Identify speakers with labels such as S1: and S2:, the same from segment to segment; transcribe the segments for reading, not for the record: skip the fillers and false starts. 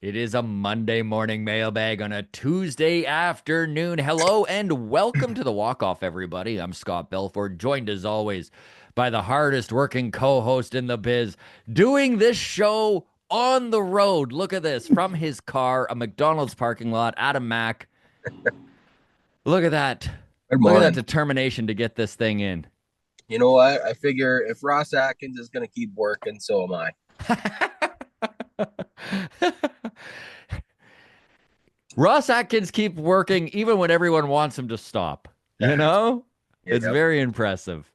S1: It is a Monday morning mailbag on a Tuesday afternoon. Hello and welcome to the walk-off, everybody. I'm Scott Belford, joined as always by the hardest working co-host in the biz, doing this show on the road. Look at this, from his car, a McDonald's parking lot, Adam Mack. Look at that.
S2: Good
S1: Look at that
S2: morning.
S1: determination to get this thing in.
S2: You know what? I figure if Ross Atkins is going to keep working, so am I.
S1: Ross Atkins keep working even when everyone wants him to stop. You know? It's
S2: Yeah.
S1: very impressive.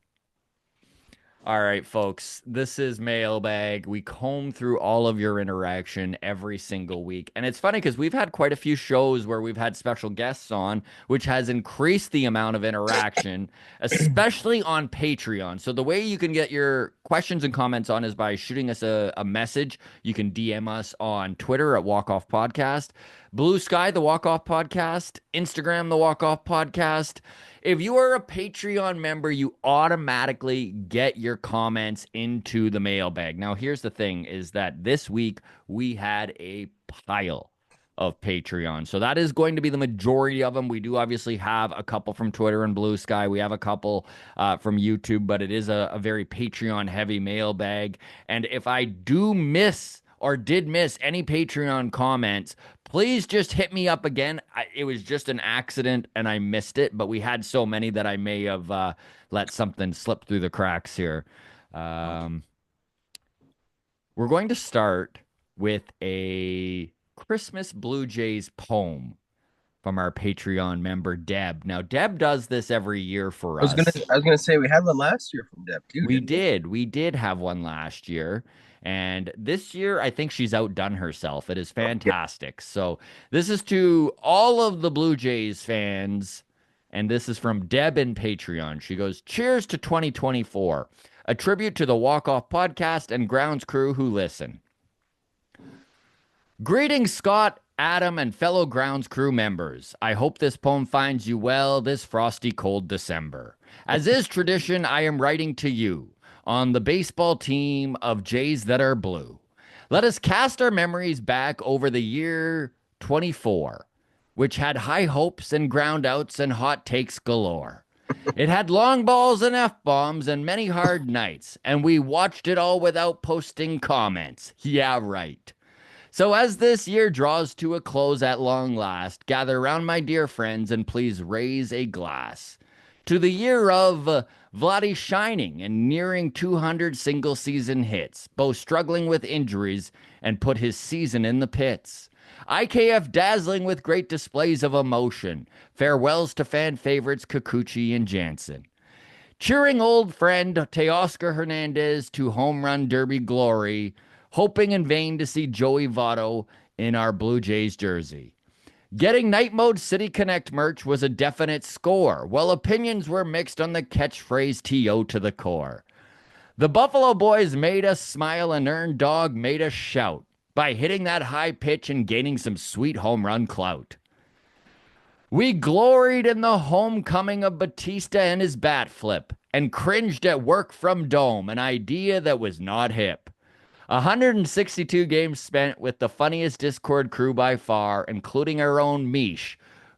S1: All right, folks, this is Mailbag. We comb through all of your interaction every single week. And it's funny because we've had quite a few shows where we've had special guests on, which has increased the amount of interaction, especially on Patreon. So the way you can get your questions and comments on is by shooting us a message. You can DM us on Twitter at Walk Off Podcast, Blue Sky, the Walk Off Podcast, Instagram, the Walk Off Podcast. If you are a Patreon member, you automatically get your comments into the mailbag. Now, here's the thing is that this week we had a pile of Patreon. So that is going to be the majority of them. We do obviously have a couple from Twitter and Blue Sky. We have a couple from YouTube, but it is a very Patreon heavy mailbag. And if I do miss or did miss any Patreon comments, please just hit me up again. It was just an accident and I missed it, but we had so many that I may have let something slip through the cracks here. Um, we're going to start with a Christmas Blue Jays poem from our Patreon member Deb. Now, Deb does this every year for us.
S2: I was gonna say we had one last year from Deb too,
S1: We
S2: didn't we?
S1: did. We did have one last year. And this year, I think she's outdone herself. It is
S2: Yeah.
S1: fantastic. So, this is to all of the Blue Jays fans. And this is from Deb in Patreon. She goes, "Cheers to 2024. A tribute to the Walk Off podcast and grounds crew who listen. Greetings, Scott, Adam, and fellow grounds crew members. I hope this poem finds you well this frosty cold December. As is tradition, I am writing to you on the baseball team of Jays that are blue. Let us cast our memories back over the year 24, which had high hopes and groundouts and hot takes galore. It had long balls and F bombs and many hard nights, and we watched it all without posting comments. Yeah, right. So, as this year draws to a close at long last, gather round, my dear friends, and please raise a glass to the year of Vladdy shining and nearing 200 single season hits, both struggling with injuries and put his season in the pits. IKF dazzling with great displays of emotion. Farewells to fan favorites Kikuchi and Jansen. Cheering old friend Teoscar Hernandez to home run derby glory, hoping in vain to see Joey Votto in our Blue Jays jersey. Getting Night Mode City Connect merch was a definite score, while opinions were mixed on the catchphrase TO to the core. The Buffalo Boys made us smile and Earned Dog made us shout by hitting that high pitch and gaining some sweet home run clout. We gloried in the homecoming of Batista and his bat flip, and cringed at work from Dome, an idea that was not hip. 162 games spent with the funniest Discord crew by far, including our own Mish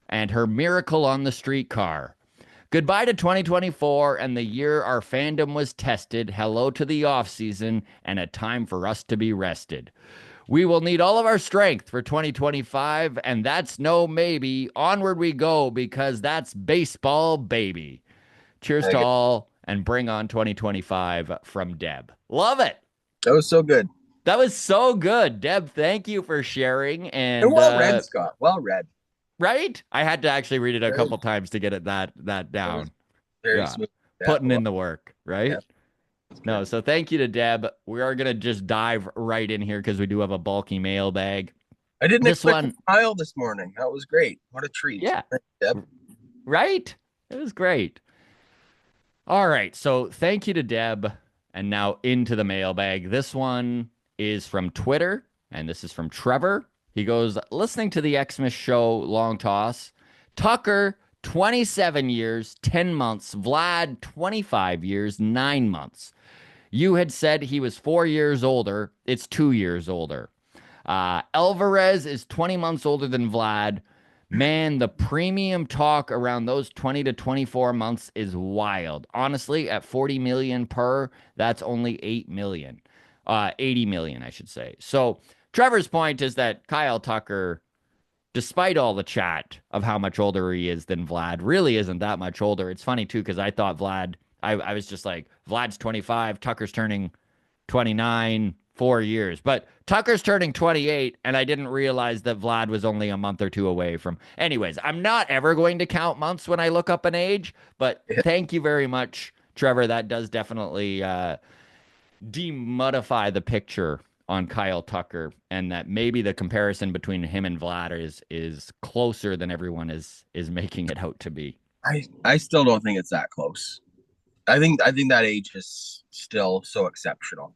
S1: and her miracle on the streetcar. Goodbye to 2024 and the year our fandom was tested. Hello to the off season and a time for us to be rested. We will need all of our strength for 2025, and that's no maybe. Onward we go because that's baseball, baby. Cheers to
S2: Okay.
S1: all, and bring on 2025 from Deb. Love it.
S2: That was so good
S1: That was so good. Deb, thank you for sharing.
S2: and
S1: And
S2: well read, Scott. Well read.
S1: right? I had to actually read it a
S2: Very,
S1: couple times to get it that
S2: that was
S1: down.
S2: very
S1: Yeah.
S2: smooth. Yeah.
S1: Putting
S2: Well,
S1: in the work,
S2: yeah.
S1: right?
S2: That's
S1: No,
S2: good.
S1: so thank you to Deb. We are going to just dive right in here because we do have a bulky mailbag.
S2: I didn't
S1: This
S2: expect a
S1: one,
S2: smile this morning. That was great. What a treat.
S1: yeah,
S2: Thanks, Deb.
S1: right? It was great. All right. So thank you to Deb. And now into the mailbag. This one is from Twitter, and this is from Trevor. He goes, listening to the Xmas show, Long Toss. Tucker, 27 years, 10 months. Vlad, 25 years, 9 months. You had said he was 4 years older. It's 2 years older. Alvarez is 20 months older than Vlad. Man, the premium talk around those 20 to 24 months is wild. Honestly, at 40 million per, that's only 8 million. 80 million, I should say. So Trevor's point is that Kyle Tucker, despite all the chat of how much older he is than Vlad, really isn't that much older. It's funny too, because I thought I was just like, Vlad's 25, Tucker's turning 29, 4 years. But Tucker's turning 28, and I didn't realize that Vlad was only a month or two away from. Anyways, I'm not ever going to count months when I look up an age, but thank you very much, Trevor. That does definitely demodify the picture on Kyle Tucker, and that maybe the comparison between him and Vlad is closer than everyone is making it out to be.
S2: I still don't think it's that close. I think that age is still so exceptional.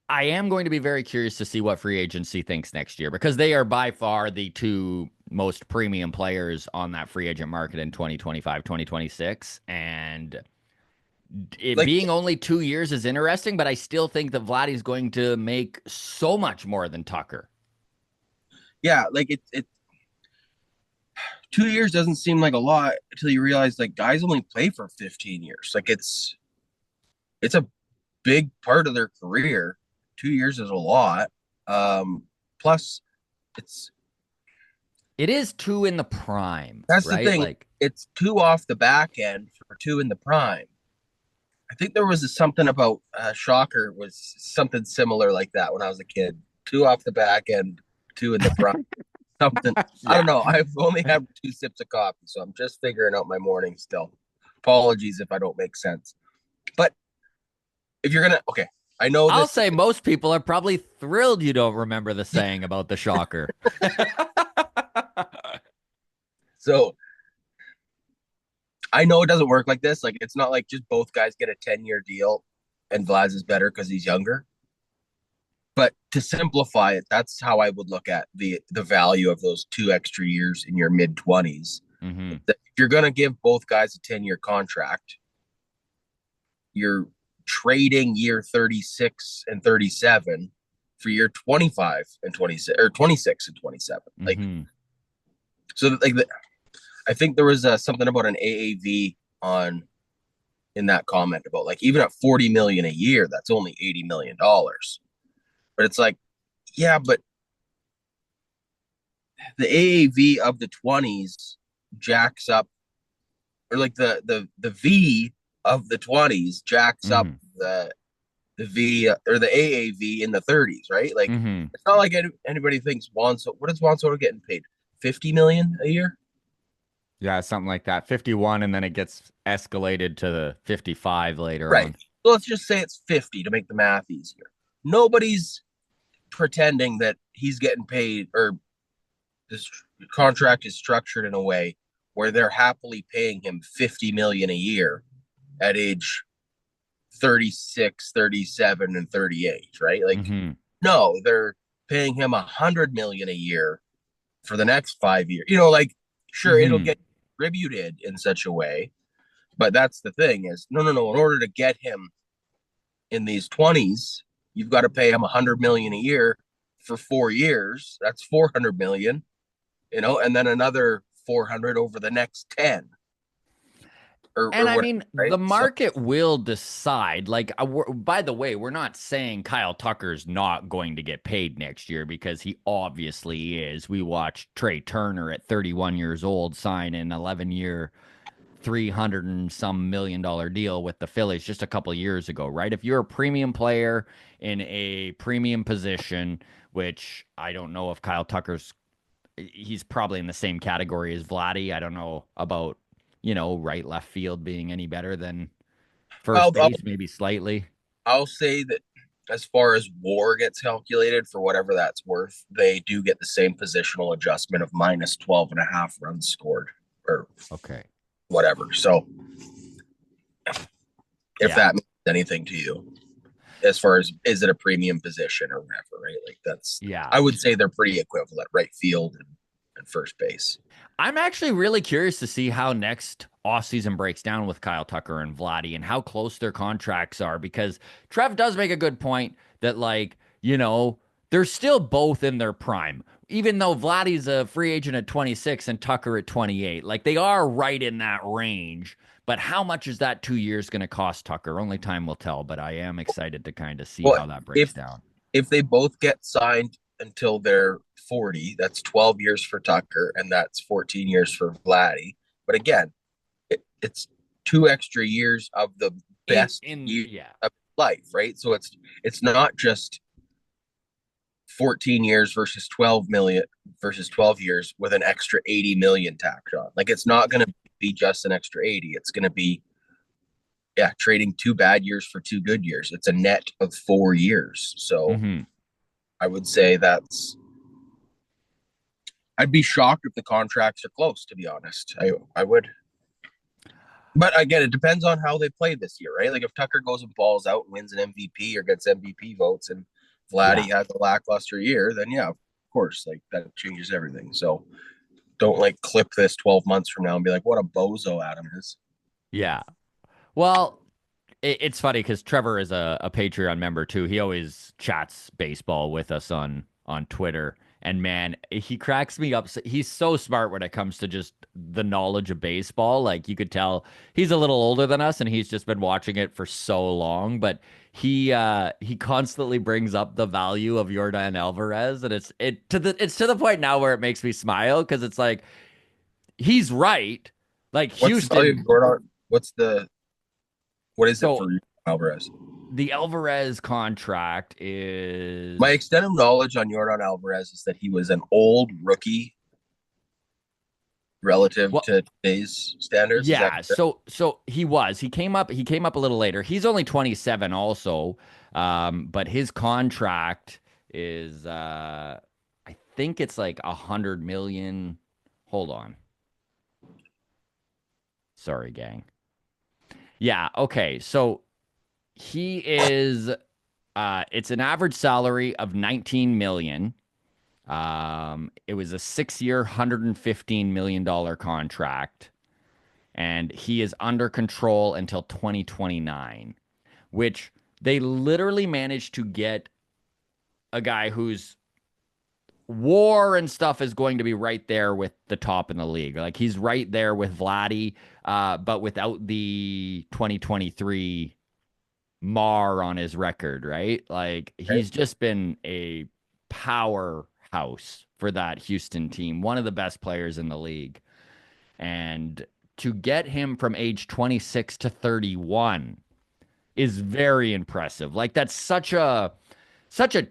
S1: I am going to be very curious to see what free agency thinks next year, because they are by far the two most premium players on that free agent market in 2025, 2026. And it
S2: Like,
S1: being only 2 years is interesting, but I still think that Vladdy's going to make so much more than Tucker.
S2: yeah, like it 2 years doesn't seem like a lot until you realize like guys only play for 15 years. Like it's a big part of their career. 2 years is a lot. Plus it's
S1: It is two in the prime,
S2: that's the
S1: right?
S2: thing.
S1: Like,
S2: It's two off the back end for two in the prime. I think there was something about Shocker was something similar like that when I was a kid. Two off the back end, two in the prime. Something. I don't
S1: yeah.
S2: know. I've only had 2 sips of coffee, so I'm just figuring out my morning still. Apologies if I don't make sense. But if you're gonna, okay, I know
S1: I'll
S2: this.
S1: say most people are probably thrilled you don't remember the saying about the shocker.
S2: So I know it doesn't work like this. Like it's not like just both guys get a 10-year deal and Vlad's is better because he's younger. But to simplify it, that's how I would look at the value of those 2 extra years in your mid 20s.
S1: Mm-hmm.
S2: If you're gonna give both guys a 10-year contract, you're trading year 36 and 37 for year 25 and 26 or 26 and 27. Like,
S1: Mm-hmm.
S2: so like I think there was something about an AAV on in that comment about like even at 40 million a year, that's only $80 million. But it's like, yeah, but the AAV of the 20s jacks up, or like the V of the 20s jacks up
S1: Mm-hmm.
S2: the V or the AAV in the 30s, right? Like
S1: Mm-hmm.
S2: it's not like anybody thinks Juan Soto. What is Juan Soto getting paid? 50 million a year,
S1: Yeah, something like that. 51, and then it gets escalated to the 55 later
S2: right?
S1: on.
S2: So let's just say it's 50 to make the math easier. Nobody's pretending that he's getting paid or this contract is structured in a way where they're happily paying him 50 million a year at age 36, 37, and 38, right? Like,
S1: Mm-hmm.
S2: no, they're paying him 100 million a year for the next 5 years. You know, like, sure, it'll
S1: Mm-hmm.
S2: get distributed in such a way, but that's the thing is, no, no, no. In order to get him in these 20s, you've got to pay him 100 million a year for 4 years. That's 400 million, and then another 400 over the next 10
S1: And
S2: or
S1: I
S2: whatever,
S1: mean,
S2: right?
S1: the
S2: So,
S1: market will decide. Like, by the way, we're not saying Kyle Tucker's not going to get paid next year, because he obviously is. We watched Trey Turner at 31 years old sign an 11-year, 300 and some $1 million deal with the Phillies just a couple of years ago, right? If you're a premium player in a premium position, which I don't know if Kyle Tucker's, he's probably in the same category as Vladdy. I don't know about, right left field being any better than first
S2: I'll, I'll
S1: base, maybe slightly.
S2: I'll say that as far as WAR gets calculated for whatever that's worth, they do get the same positional adjustment of minus 12 and a half runs scored or
S1: Okay.
S2: whatever. So if
S1: Yeah.
S2: that means anything to you, as far as is it a premium position or whatever, right? Like
S1: Yeah.
S2: I would say they're pretty equivalent, right field and first base.
S1: I'm actually really curious to see how next offseason breaks down with Kyle Tucker and Vladdy and how close their contracts are because Trev does make a good point that, like, they're still both in their prime. Even though Vladdy's a free agent at 26 and Tucker at 28, like they are right in that range. But how much is that 2 years going to cost Tucker? Only time will tell. But I am excited to kind of see
S2: Well,
S1: how that breaks
S2: if
S1: down.
S2: if they both get signed until they're 40, that's 12 years for Tucker and that's 14 years for Vladdy. But again, it's 2 extra years of the best year
S1: Yeah.
S2: of life, right? So it's not just 14 years versus 12 million versus 12 years with an extra 80 million tacked on. Like it's not going to be just an extra 80. It's going to be trading 2 bad years for 2 good years. It's a net of 4 years. So
S1: Mm-hmm.
S2: I would say I'd be shocked if the contracts are close, to be honest. I would. But again, it depends on how they play this year, right? Like if Tucker goes and balls out and wins an MVP or gets MVP votes and
S1: Yeah.
S2: Vladdy has a lackluster year, then yeah, of course, like that changes everything. So don't like clip this 12 months from now and be like, what a bozo Adam is.
S1: Yeah. Well, it's funny because Trevor is a Patreon member too. He always chats baseball with us on Twitter. And man, he cracks me up. He's so smart when it comes to just the knowledge of baseball. Like you could tell he's a little older than us and he's just been watching it for so long. But he constantly brings up the value of Yordan Alvarez. And it's to the point now where it makes me smile because it's like he's right. Like
S2: What's the value of
S1: Houston.
S2: Jordan? What is it
S1: So
S2: for Alvarez?
S1: the Alvarez contract
S2: My
S1: is
S2: extent of knowledge on Yordan Alvarez is that he was an old rookie relative
S1: well,
S2: to today's standards. Is that
S1: yeah.
S2: correct?
S1: So he came up a little later. He's only 27 also. But his contract is I think it's like 100 million. Hold on. Sorry, gang. Yeah, okay. So he is it's an average salary of 19 million. It was a 6 year, $115 million contract, and he is under control until 2029, which they literally managed to get a guy whose war and stuff is going to be right there with the top in the league. Like he's right there with Vladdy, but without the 2023 mar on his record, right? Like
S2: Right?
S1: he's just been a powerhouse for that Houston team, one of the best players in the league. And to get him from age 26 to 31 is very impressive. Like that's such a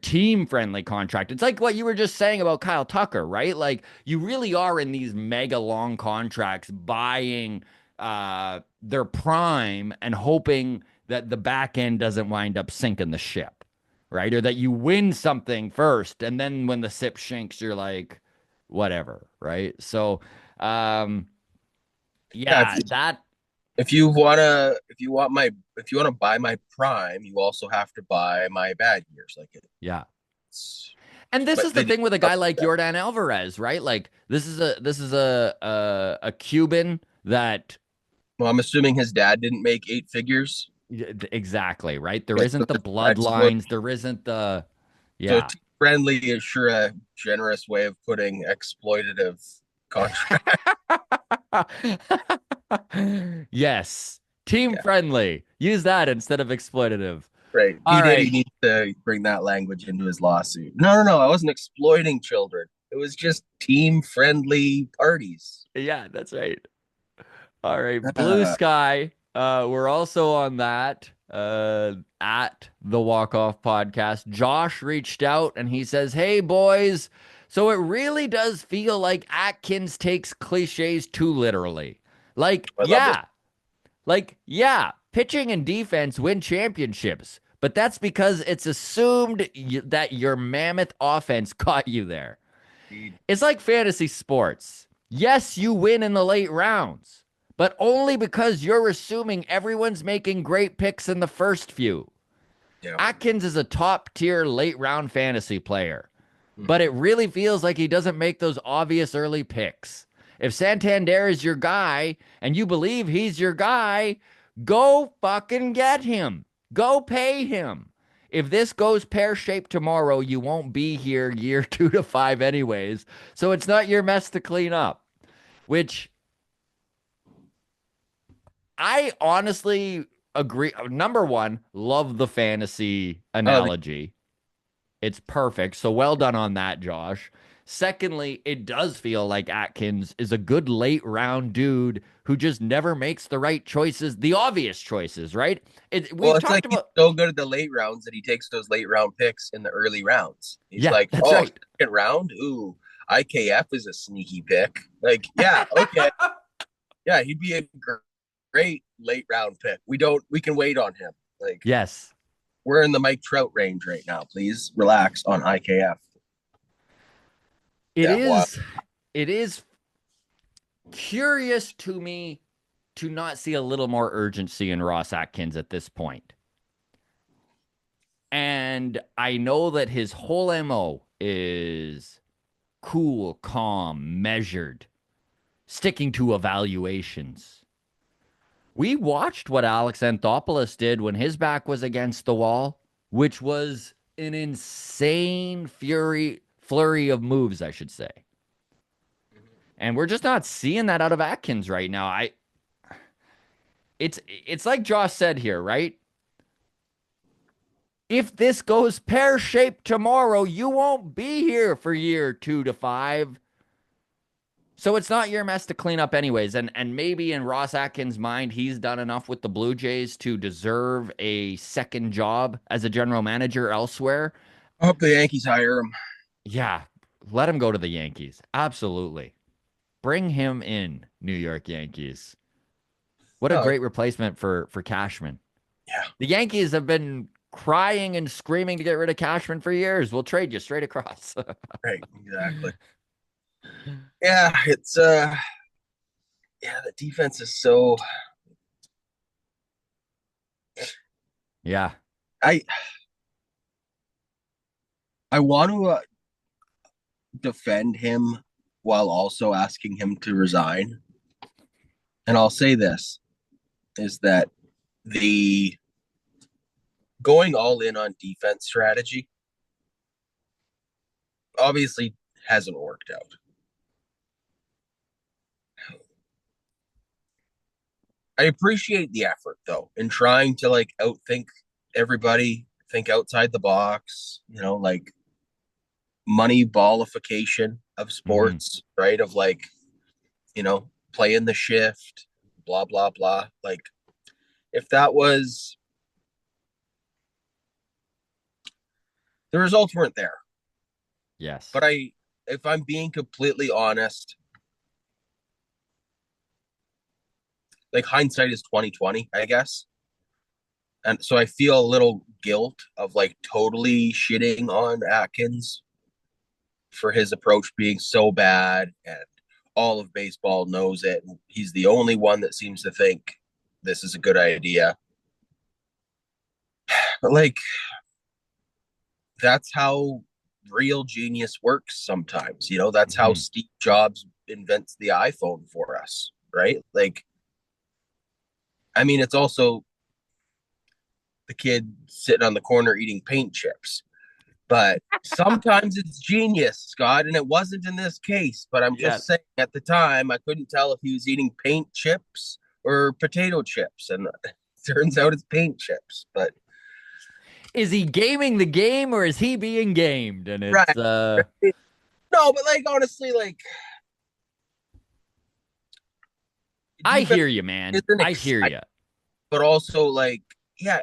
S1: team friendly contract. It's like what you were just saying about Kyle Tucker, right? Like you really are in these mega long contracts buying their prime and hoping that the back end doesn't wind up sinking the ship, right? Or that you win something first and then when the ship sinks, you're like, whatever, right? So, um,
S2: Yeah.
S1: yeah, that,
S2: If you wanna buy my prime, you also have to buy my bad years. Like
S1: yeah.
S2: it's
S1: And this
S2: but
S1: is the
S2: they do
S1: thing with a
S2: stuff
S1: guy
S2: like
S1: like
S2: that.
S1: Yordan Alvarez, right? Like this is a Cuban that
S2: Well, I'm assuming his dad didn't make 8 figures.
S1: exactly, right? There
S2: Yeah, so
S1: isn't the
S2: his dad's supposed
S1: bloodlines, there isn't the
S2: so
S1: yeah.
S2: friendly is sure a generous way of putting exploitative contract.
S1: Yes. Team
S2: Yeah,
S1: friendly. Use that instead of exploitative.
S2: right.
S1: All
S2: P
S1: right.
S2: Diddy needs to bring that language into his lawsuit. No, no, no. I wasn't exploiting children. It was just team friendly parties.
S1: Yeah, that's right. All right, Blue
S2: Uh,
S1: Sky. We're also on that at the Walk Off Podcast. Josh reached out and he says, "Hey boys, so it really does feel like Atkins takes cliches too literally. Like,
S2: I love this.
S1: yeah, pitching and defense win championships, but that's because it's assumed that your mammoth offense got you there. It's like fantasy sports. Yes, you win in the late rounds, but only because you're assuming everyone's making great picks in the first few.
S2: Yeah.
S1: Atkins is a top tier late round fantasy player. but it really feels like he doesn't make those obvious early picks. If Santander is your guy and you believe he's your guy, go fucking get him. Go pay him. If this goes pear-shaped tomorrow, you won't be here year 2 to 5 anyways. So it's not your mess to clean up, which I honestly agree. Number one, love the fantasy
S2: Oh,
S1: analogy. It's perfect. So well done on that, Josh. Secondly, it does feel like Atkins is a good late round dude who just never makes the right choices, the obvious choices, right?
S2: well,
S1: We've
S2: it's like
S1: talked
S2: he's
S1: about,
S2: so good at the late rounds that he takes those late round picks in the early rounds. He's
S1: yeah,
S2: like,
S1: that's
S2: oh,
S1: right.
S2: second round? Ooh, IKF is a sneaky pick. Like, yeah, okay. Yeah, he'd be a great late round pick. We can wait on him. Like,
S1: Yes,
S2: we're in the Mike Trout range right now. Please relax on IKF.
S1: it
S2: Yeah, wow.
S1: is. It is curious to me to not see a little more urgency in Ross Atkins at this point. And I know that his whole MO is cool, calm, measured, sticking to evaluations. We watched what Alex Anthopoulos did when his back was against the wall, which was an insane flurry of moves, I should say. And we're just not seeing that out of Atkins right now. It's like Josh said here, right? If this goes pear-shaped tomorrow, you won't be here for year 2 to 5. So it's not your mess to clean up anyways. And maybe in Ross Atkins' mind, he's done enough with the Blue Jays to deserve a second job as a general manager elsewhere.
S2: I hope the Yankees hire him.
S1: Yeah, let him go to the Yankees. Absolutely. Bring him in, New York Yankees. What a
S2: Oh,
S1: great replacement for Cashman.
S2: yeah,
S1: The Yankees have been crying and screaming to get rid of Cashman for years. We'll trade you straight across.
S2: right, exactly. Yeah, it's yeah, the defense is so
S1: Yeah.
S2: I I want to defend him while also asking him to resign. And I'll say this is that the going all in on defense strategy obviously hasn't worked out. I appreciate the effort though in trying to like outthink everybody, think outside the box, like money ballification of
S1: Hmm.
S2: sports, right? Of like, playing the shift, blah, blah, blah. Like, if that was the results weren't there.
S1: Yes.
S2: But if I'm being completely honest, like hindsight is 2020, I guess. And so I feel a little guilt of like totally shitting on Atkins for his approach being so bad, and all of baseball knows it. He's the only one that seems to think this is a good idea. But like, that's how real genius works sometimes. That's how
S1: Hmm.
S2: Steve Jobs invents the iPhone for us, right? Like, I mean, it's also the kid sitting on the corner eating paint chips. But sometimes it's genius, Scott, and it wasn't in this case. But I'm
S1: Yeah.
S2: just saying, at the time, I couldn't tell if he was eating paint chips or potato chips, and it turns out it's paint chips. But
S1: Is he gaming the game or is he being gamed? And
S2: right,
S1: it's
S2: right. No, but like honestly, like
S1: I
S2: defense
S1: hear you, man.
S2: isn't
S1: I hear
S2: exciting,
S1: you.
S2: but also like, yeah,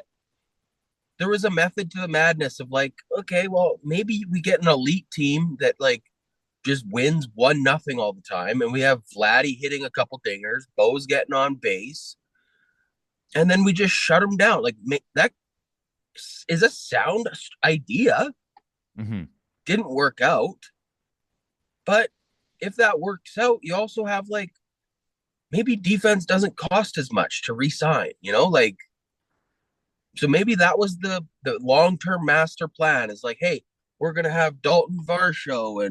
S2: there was a method to the madness of like, okay, well, maybe we get an elite team that like just wins 1-0 all the time, and we have Vladdy hitting a couple dingers, Bo's getting on base, and then we just shut him down. Like, that is a sound idea.
S1: Hmm.
S2: Didn't work out, but if that works out, you also have like maybe defense doesn't cost as much to re-sign. Like, so maybe that was the long-term master plan. Is like, hey, we're gonna have Dalton Varsho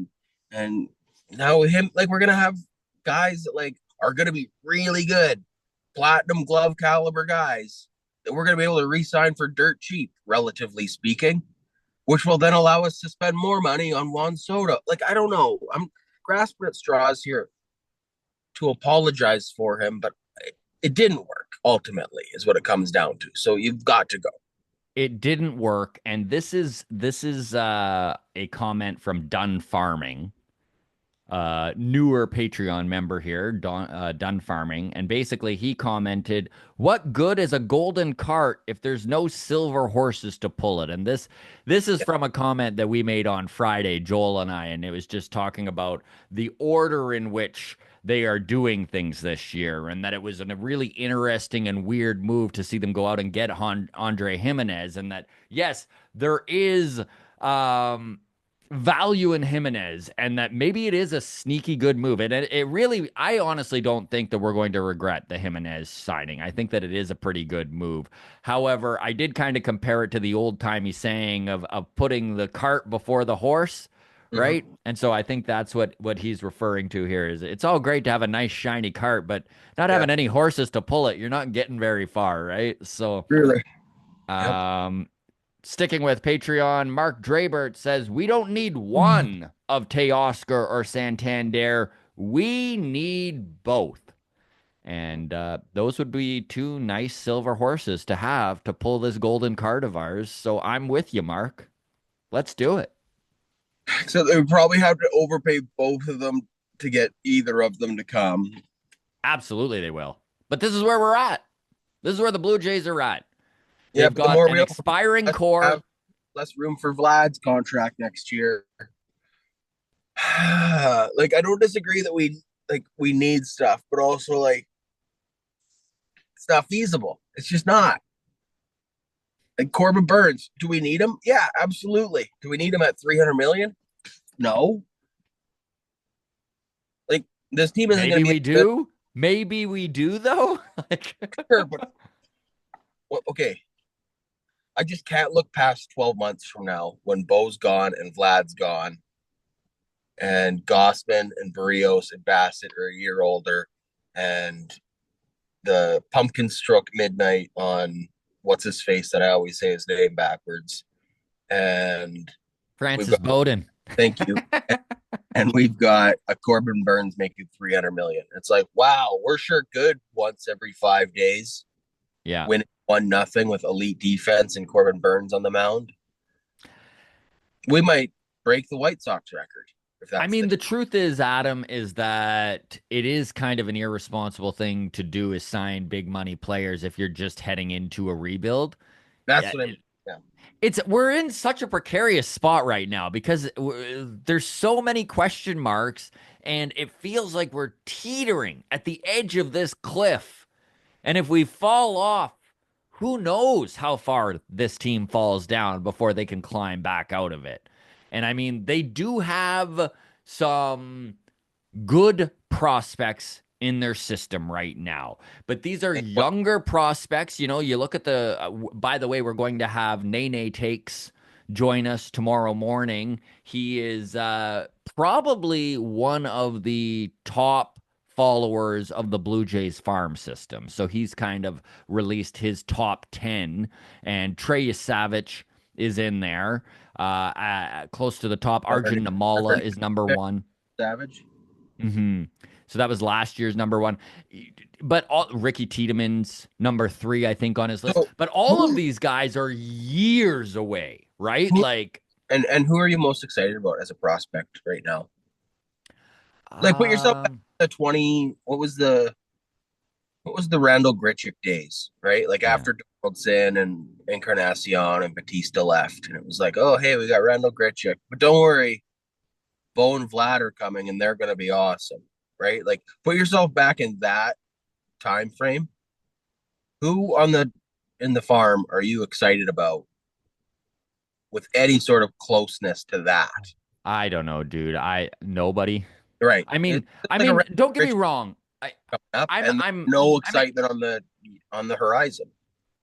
S2: and now him, like we're gonna have guys that like are gonna be really good, platinum glove caliber guys that we're gonna be able to re-sign for dirt cheap, relatively speaking, which will then allow us to spend more money on Juan Soto. Like I don't know, I'm grasping at straws here to apologize for him, but it didn't work ultimately, is what it comes down to. So you've got to go.
S1: It didn't work, and this is a comment from Dun Farming, newer Patreon member here, Dun Farming, and basically he commented, "What good is a golden cart if there's no silver horses to pull it?" And this is from a comment that we made on Friday, Joel and I, and it was just talking about the order in which they are doing things this year, and that it was a really interesting and weird move to see them go out and get Andre Jimenez, and that yes, there is. Value in Jimenez, and that maybe it is a sneaky good move. And it really, I honestly don't think that we're going to regret the Jimenez signing. I think that it is a pretty good move. However, I did kind of compare it to the old timey saying of putting the cart before the horse, right?
S2: Mm-hmm.
S1: And so I think that's what he's referring to here is it's all great to have a nice shiny cart, but not
S2: Yeah,
S1: having any horses to pull it, you're not getting very far, right? So
S2: really. Yep.
S1: um sticking with Patreon, Mark Drabert says, "We don't need one of Teoscar or Santander. We need both." And those would be two nice silver horses to have to pull this golden card of ours. So I'm with you, Mark. Let's do it.
S2: So they would probably have to overpay both of them to get either of them to come.
S1: Absolutely, they will. But this is where we're at. This is where the Blue Jays are at.
S2: Yeah,
S1: They've
S2: but the
S1: got
S2: more
S1: an
S2: we
S1: expiring
S2: have
S1: core.
S2: less room for Vlad's contract next year. Like I don't disagree that we need stuff, but also like it's not feasible. It's just not. Like Corbin Burns, do we need him? Yeah, absolutely. Do we need him at 300 million? No. Like this team isn't going
S1: Maybe
S2: to be
S1: we
S2: good.
S1: do. Maybe we do, though. Like,
S2: Sure, but well, okay. I just can't look past 12 months from now when Bo's gone and Vlad's gone and Gossman and Barrios and Bassett are a year older and the pumpkin struck midnight on what's his face that I always say his name backwards. And we've
S1: Francis
S2: got,
S1: Bowden.
S2: thank you. And we've got a Corbin Burns making 300 million. It's like, wow, we're sure good once every 5 days,
S1: Yeah.
S2: winning 1-0 with elite defense and Corbin Burns on the mound. We might break the White Sox record if
S1: I
S2: that's
S1: mean,
S2: the
S1: the truth is, Adam, is that it is kind of an irresponsible thing to do is sign big money players if you're just heading into a rebuild.
S2: that's
S1: Yeah,
S2: what I mean. Yeah.
S1: it's we're in such a precarious spot right now because there's so many question marks, and it feels like we're teetering at the edge of this cliff. And if we fall off, who knows how far this team falls down before they can climb back out of it. And I mean, they do have some good prospects in their system right now. But these are
S2: Well,
S1: younger prospects. You know, you look at by the way, we're going to have Nene Takes join us tomorrow morning. He is probably one of the top followers of the Blue Jays farm system. So he's kind of released his top 10, and Trey Savage is in there. Close to the top. Arjun
S2: I've
S1: Namala
S2: heard
S1: is number one.
S2: Savage.
S1: Hmm. So that was last year's number one. But Ricky Tiedemann's number three, I think, on his list.
S2: So
S1: But all of
S2: who
S1: these guys are years away, right?
S2: who
S1: Like,
S2: and who are you most excited about as a prospect right now? Like put yourself back
S1: um,
S2: to 20, what was the Randall Grichuk days, right? Like
S1: yeah.
S2: after Donaldson and Encarnacion and Batista left, and it was like, oh hey, we got Randall Grichuk, but don't worry, Bo and Vlad are coming, and they're gonna be awesome, right? Like put yourself back in that time frame. Who on the in the farm are you excited about with any sort of closeness to that?
S1: I don't know, dude. Nobody.
S2: Right.
S1: I
S2: It's
S1: mean, I
S2: like a
S1: mean,
S2: Randall
S1: don't get me
S2: Grichuk
S1: wrong.
S2: coming up,
S1: I'm,
S2: and
S1: I'm,
S2: no
S1: I mean,
S2: excitement on the horizon.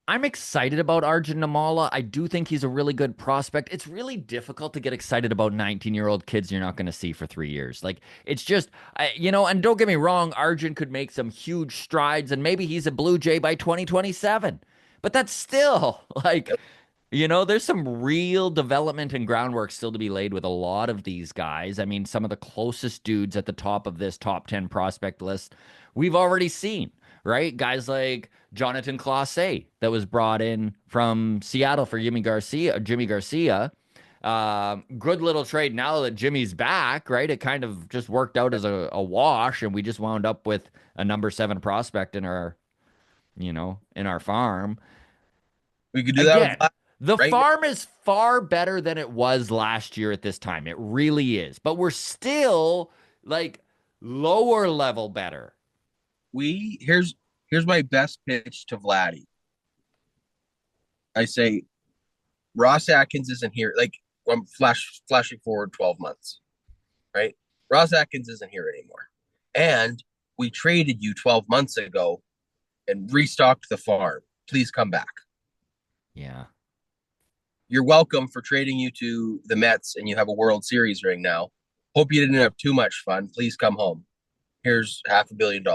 S1: I'm excited about Arjun Namala. I do think he's a really good prospect. It's really difficult to get excited about 19-year-old kids you're not going to see for 3 years. Like, it's just, and don't get me wrong, Arjun could make some huge strides and maybe he's a Blue Jay by 2027. But that's still like, there's some real development and groundwork still to be laid with a lot of these guys. I mean, some of the closest dudes at the top of this top 10 prospect list we've already seen, right? Guys like Jonathan Clase that was brought in from Seattle for Jimmy Garcia. Good little trade now that Jimmy's back, right? It kind of just worked out as a wash, and we just wound up with a number 7 prospect in our farm.
S2: We could do that with
S1: Again,
S2: Vlad
S1: the
S2: right now.
S1: farm is far better than it was last year at this time. It really is. But we're still like lower level better.
S2: Here's my best pitch to Vladdy. I say Ross Atkins isn't here. Like I'm flashing forward 12 months, right? Ross Atkins isn't here anymore. And we traded you 12 months ago and restocked the farm. Please come back.
S1: Yeah.
S2: You're welcome for trading you to the Mets and you have a World Series ring now. Hope you didn't have too much fun. Please come home. Here's $500 million.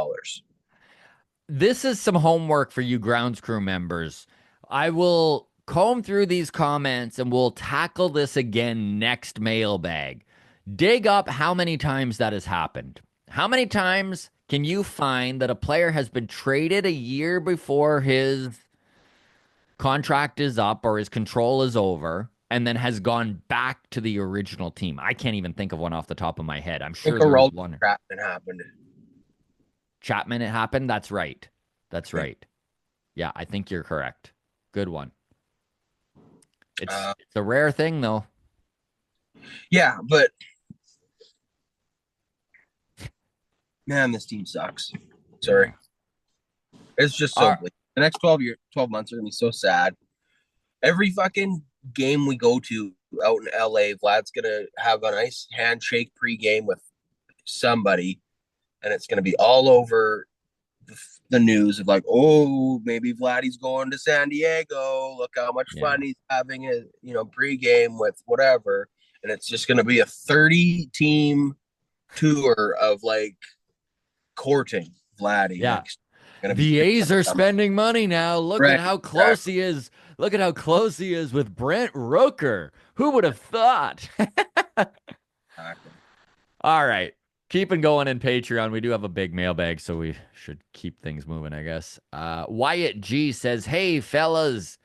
S1: This is some homework for you grounds crew members. I will comb through these comments and we'll tackle this again next mailbag. Dig up how many times that has happened. How many times can you find that a player has been traded a year before his contract is up or his control is over and then has gone back to the original team? I can't even think of one off the top of my head. I'm
S2: I think
S1: sure
S2: a
S1: there's
S2: roll
S1: one.
S2: Chapman happened.
S1: Chapman, it happened. That's right. That's right. Yeah, I think you're correct. Good one. It's a rare thing though.
S2: Yeah, but man, this team sucks. Sorry. It's just so
S1: All
S2: bleak. The next 12 months are gonna be so sad. Every fucking game we go to out in LA, Vlad's gonna have a nice handshake pregame with somebody, and it's gonna be all over the news of like, oh, maybe Vladdy's going to San Diego. Look how much
S1: yeah.
S2: fun he's having a pregame with whatever, and it's just gonna be a 30-team tour of like courting Vladdy.
S1: Yeah.
S2: Like, gonna
S1: The
S2: be
S1: A's are spending money now. Look at
S2: right.
S1: how close
S2: Exactly.
S1: he is. Look at how close he is with Brent Rooker. Who would have thought? All right. Keeping going in Patreon. We do have a big mailbag, so we should keep things moving, I guess. Wyatt G says, hey, fellas,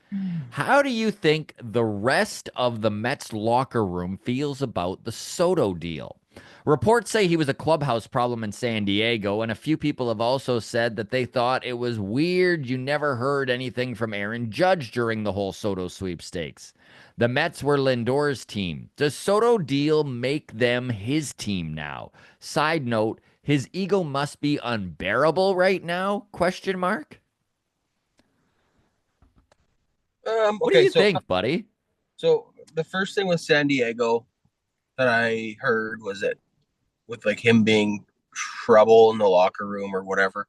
S1: how do you think the rest of the Mets locker room feels about the Soto deal? Reports say he was a clubhouse problem in San Diego, and a few people have also said that they thought it was weird you never heard anything from Aaron Judge during the whole Soto sweepstakes. The Mets were Lindor's team. Does Soto deal make them his team now? Side note, his ego must be unbearable right now? Question mark. What do
S2: Okay,
S1: you think, buddy?
S2: so the first thing with San Diego that I heard was that with like him being trouble in the locker room or whatever,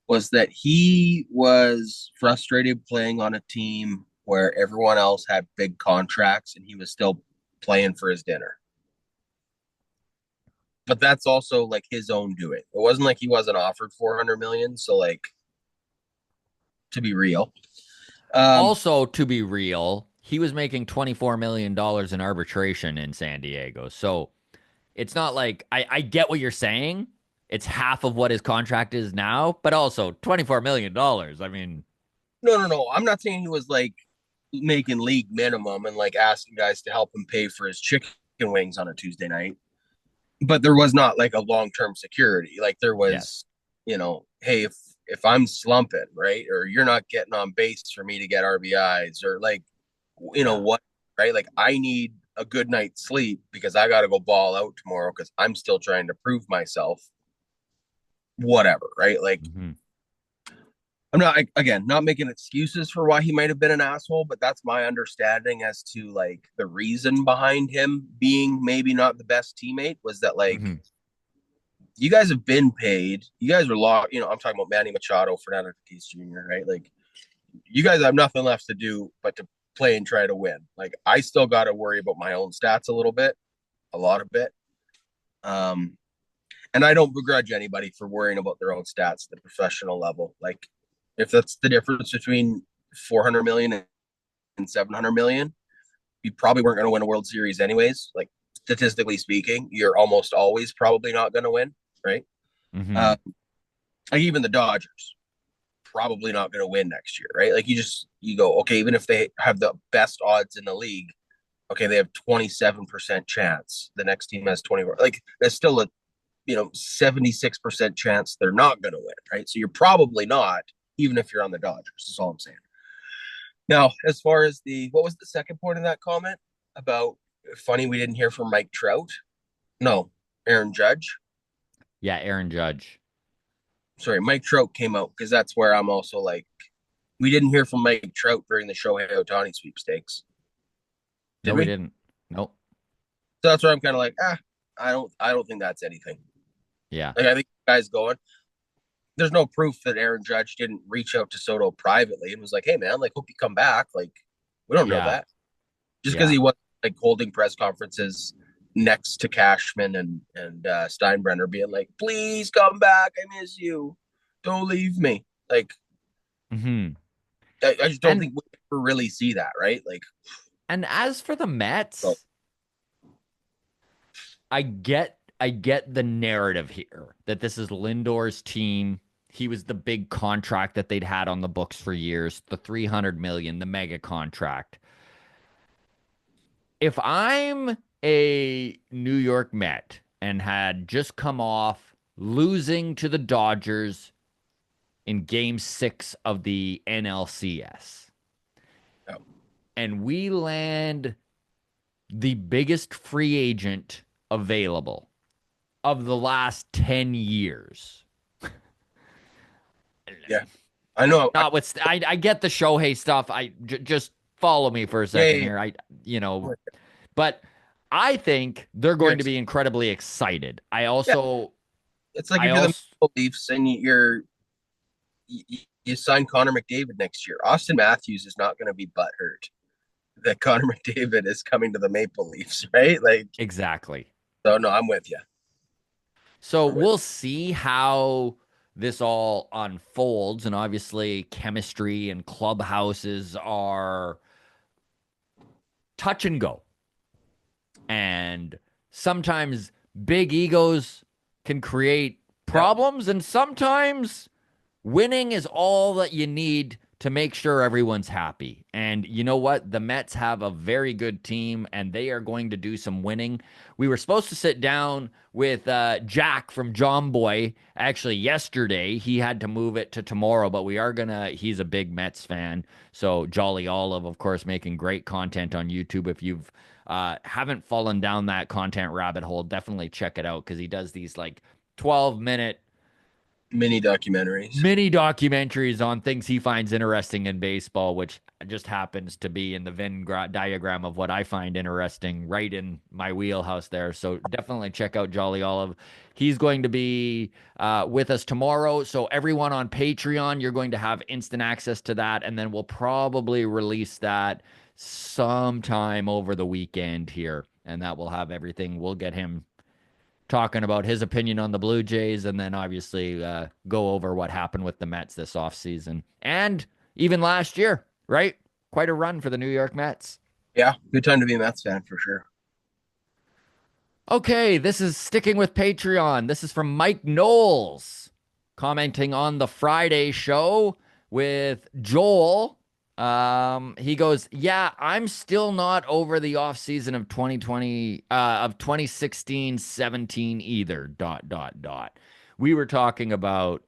S2: was that he was frustrated playing on a team where everyone else had big contracts and he was still playing for his dinner. But that's also like his own doing. It wasn't like he wasn't offered 400 million. So like, to be real, um,
S1: Also, to be real, he was making $24 million in arbitration in San Diego. So it's not like I get what you're saying. It's half of what his contract is now, but also $24 million. I mean,
S2: no. I'm not saying he was like making league minimum and like asking guys to help him pay for his chicken wings on a Tuesday night. But there was not like a long-term security. Like there
S1: yes.
S2: was, hey, if I'm slumping, right, or you're not getting on base for me to get RBIs, or like,
S1: Yeah.
S2: what, right? Like I need a good night's sleep because I got to go ball out tomorrow because I'm still trying to prove myself. Whatever, right? Like
S1: Mm-hmm.
S2: I'm not, again, not making excuses for why he might have been an asshole, but that's my understanding as to like the reason behind him being maybe not the best teammate was that like
S1: Mm-hmm.
S2: you guys have been paid. You guys were locked. I'm talking about Manny Machado, Fernando Tatis Jr., right? Like you guys have nothing left to do but to play and try to win. Like I still got to worry about my own stats a little bit, a lot of bit. Um, and I don't begrudge anybody for worrying about their own stats at the professional level. Like if that's the difference between 400 million and 700 million, you probably weren't going to win a World Series anyways. Like statistically speaking, you're almost always probably not going to win, right?
S1: Mm-hmm.
S2: Uh, like even the Dodgers probably not going to win next year, right? Like you go, okay, even if they have the best odds in the league, okay, they have 27% chance. The next team has 24. Like that's still a 76% chance they're not going to win, right? So you're probably not, even if you're on the Dodgers. Is all I'm saying. Now, as far as what was the second point of that comment about funny we didn't hear from Mike Trout? No, Aaron Judge.
S1: Yeah, Aaron Judge.
S2: Sorry, Mike Trout came out because that's where I'm also like, we didn't hear from Mike Trout during the Shohei Ohtani sweepstakes. Did
S1: No, we
S2: we?
S1: didn't. Nope.
S2: So that's where I'm kind of like, I don't think that's anything.
S1: Yeah.
S2: Like I think the guy's going. There's no proof that Aaron Judge didn't reach out to Soto privately and was like, "Hey man, like hope you come back." Like we don't know
S1: Yeah.
S2: that just because
S1: Yeah.
S2: he was like holding press conferences next to Cashman and Steinbrenner, being like, "Please come back, I miss you, don't leave me." Like
S1: Mm-hmm.
S2: I just don't
S1: And
S2: think we ever really see that, right? Like,
S1: and as for the
S2: so
S1: Mets, I get the narrative here that this is Lindor's team. He was the big contract that they'd had on the books for years, the 300 million, the mega contract. If I'm a New York Met and had just come off losing to the Dodgers in game 6 of the NLCS
S2: no.
S1: and we land the biggest free agent available of the last 10 years.
S2: Yeah, I know.
S1: Not with I get the Shohei stuff. Just follow me for a
S2: Yeah,
S1: second
S2: yeah,
S1: here. But I think they're
S2: you're
S1: going to be incredibly excited. I
S2: yeah.
S1: also
S2: It's like
S1: I
S2: if you're the
S1: also
S2: Maple Leafs and you sign Connor McDavid next year. Austin Matthews is not going to be butthurt that Connor McDavid is coming to the Maple Leafs, right? Like,
S1: exactly.
S2: so no, I'm with you.
S1: So
S2: I'm with
S1: we'll see how this all unfolds, and obviously chemistry and clubhouses are touch and go. And sometimes big egos can create
S2: you. Yeah,
S1: problems, and sometimes winning is all that you need to make sure everyone's happy. And you know what? The Mets have a very good team, and they are going to do some winning. We were supposed to sit down with Jack from John Boy actually yesterday. He had to move it to tomorrow, but we are gonna. He's a big Mets fan, so Jolly Olive, of course, making great content on YouTube. If you've haven't fallen down that content rabbit hole, definitely check it out because he does these like 12-minute
S2: mini documentaries.
S1: mini documentaries on things he finds interesting in baseball, which just happens to be in the Venn diagram of what I find interesting, right in my wheelhouse there. So definitely check out Jolly Olive. He's going to be with us tomorrow. So everyone on Patreon, you're going to have instant access to that, and then we'll probably release that sometime over the weekend here, and that will have everything. We'll get him talking about his opinion on the Blue Jays, and then obviously go over what happened with the Mets this offseason and even last year, right? Quite a run for the New York Mets.
S2: Yeah, good time to be a Mets fan for sure.
S1: Okay, this is sticking with Patreon. This is from Mike Knowles commenting on the Friday show with Joel. He goes, "Yeah, I'm still not over the offseason of 2020 of 2016-17 either. Dot dot dot. We were talking about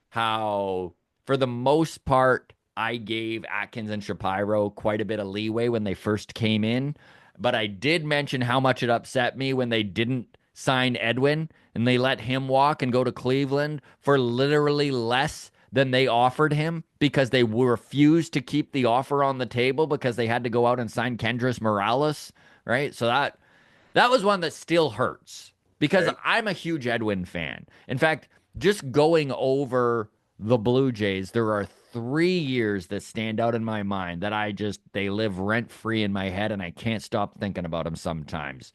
S1: how for the most part I gave Atkins and Shapiro quite a bit of leeway when they first came in, but I did mention how much it upset me when they didn't sign Edwin and they let him walk and go to Cleveland for literally less than they offered him because they refused to keep the offer on the table because they had to go out and sign Kendrys Morales, right? So that was one that still hurts because
S2: Right?
S1: I'm a huge Edwin fan. In fact, just going over the Blue Jays, there are three years that stand out in my mind that they live rent free in my head and I can't stop thinking about them sometimes.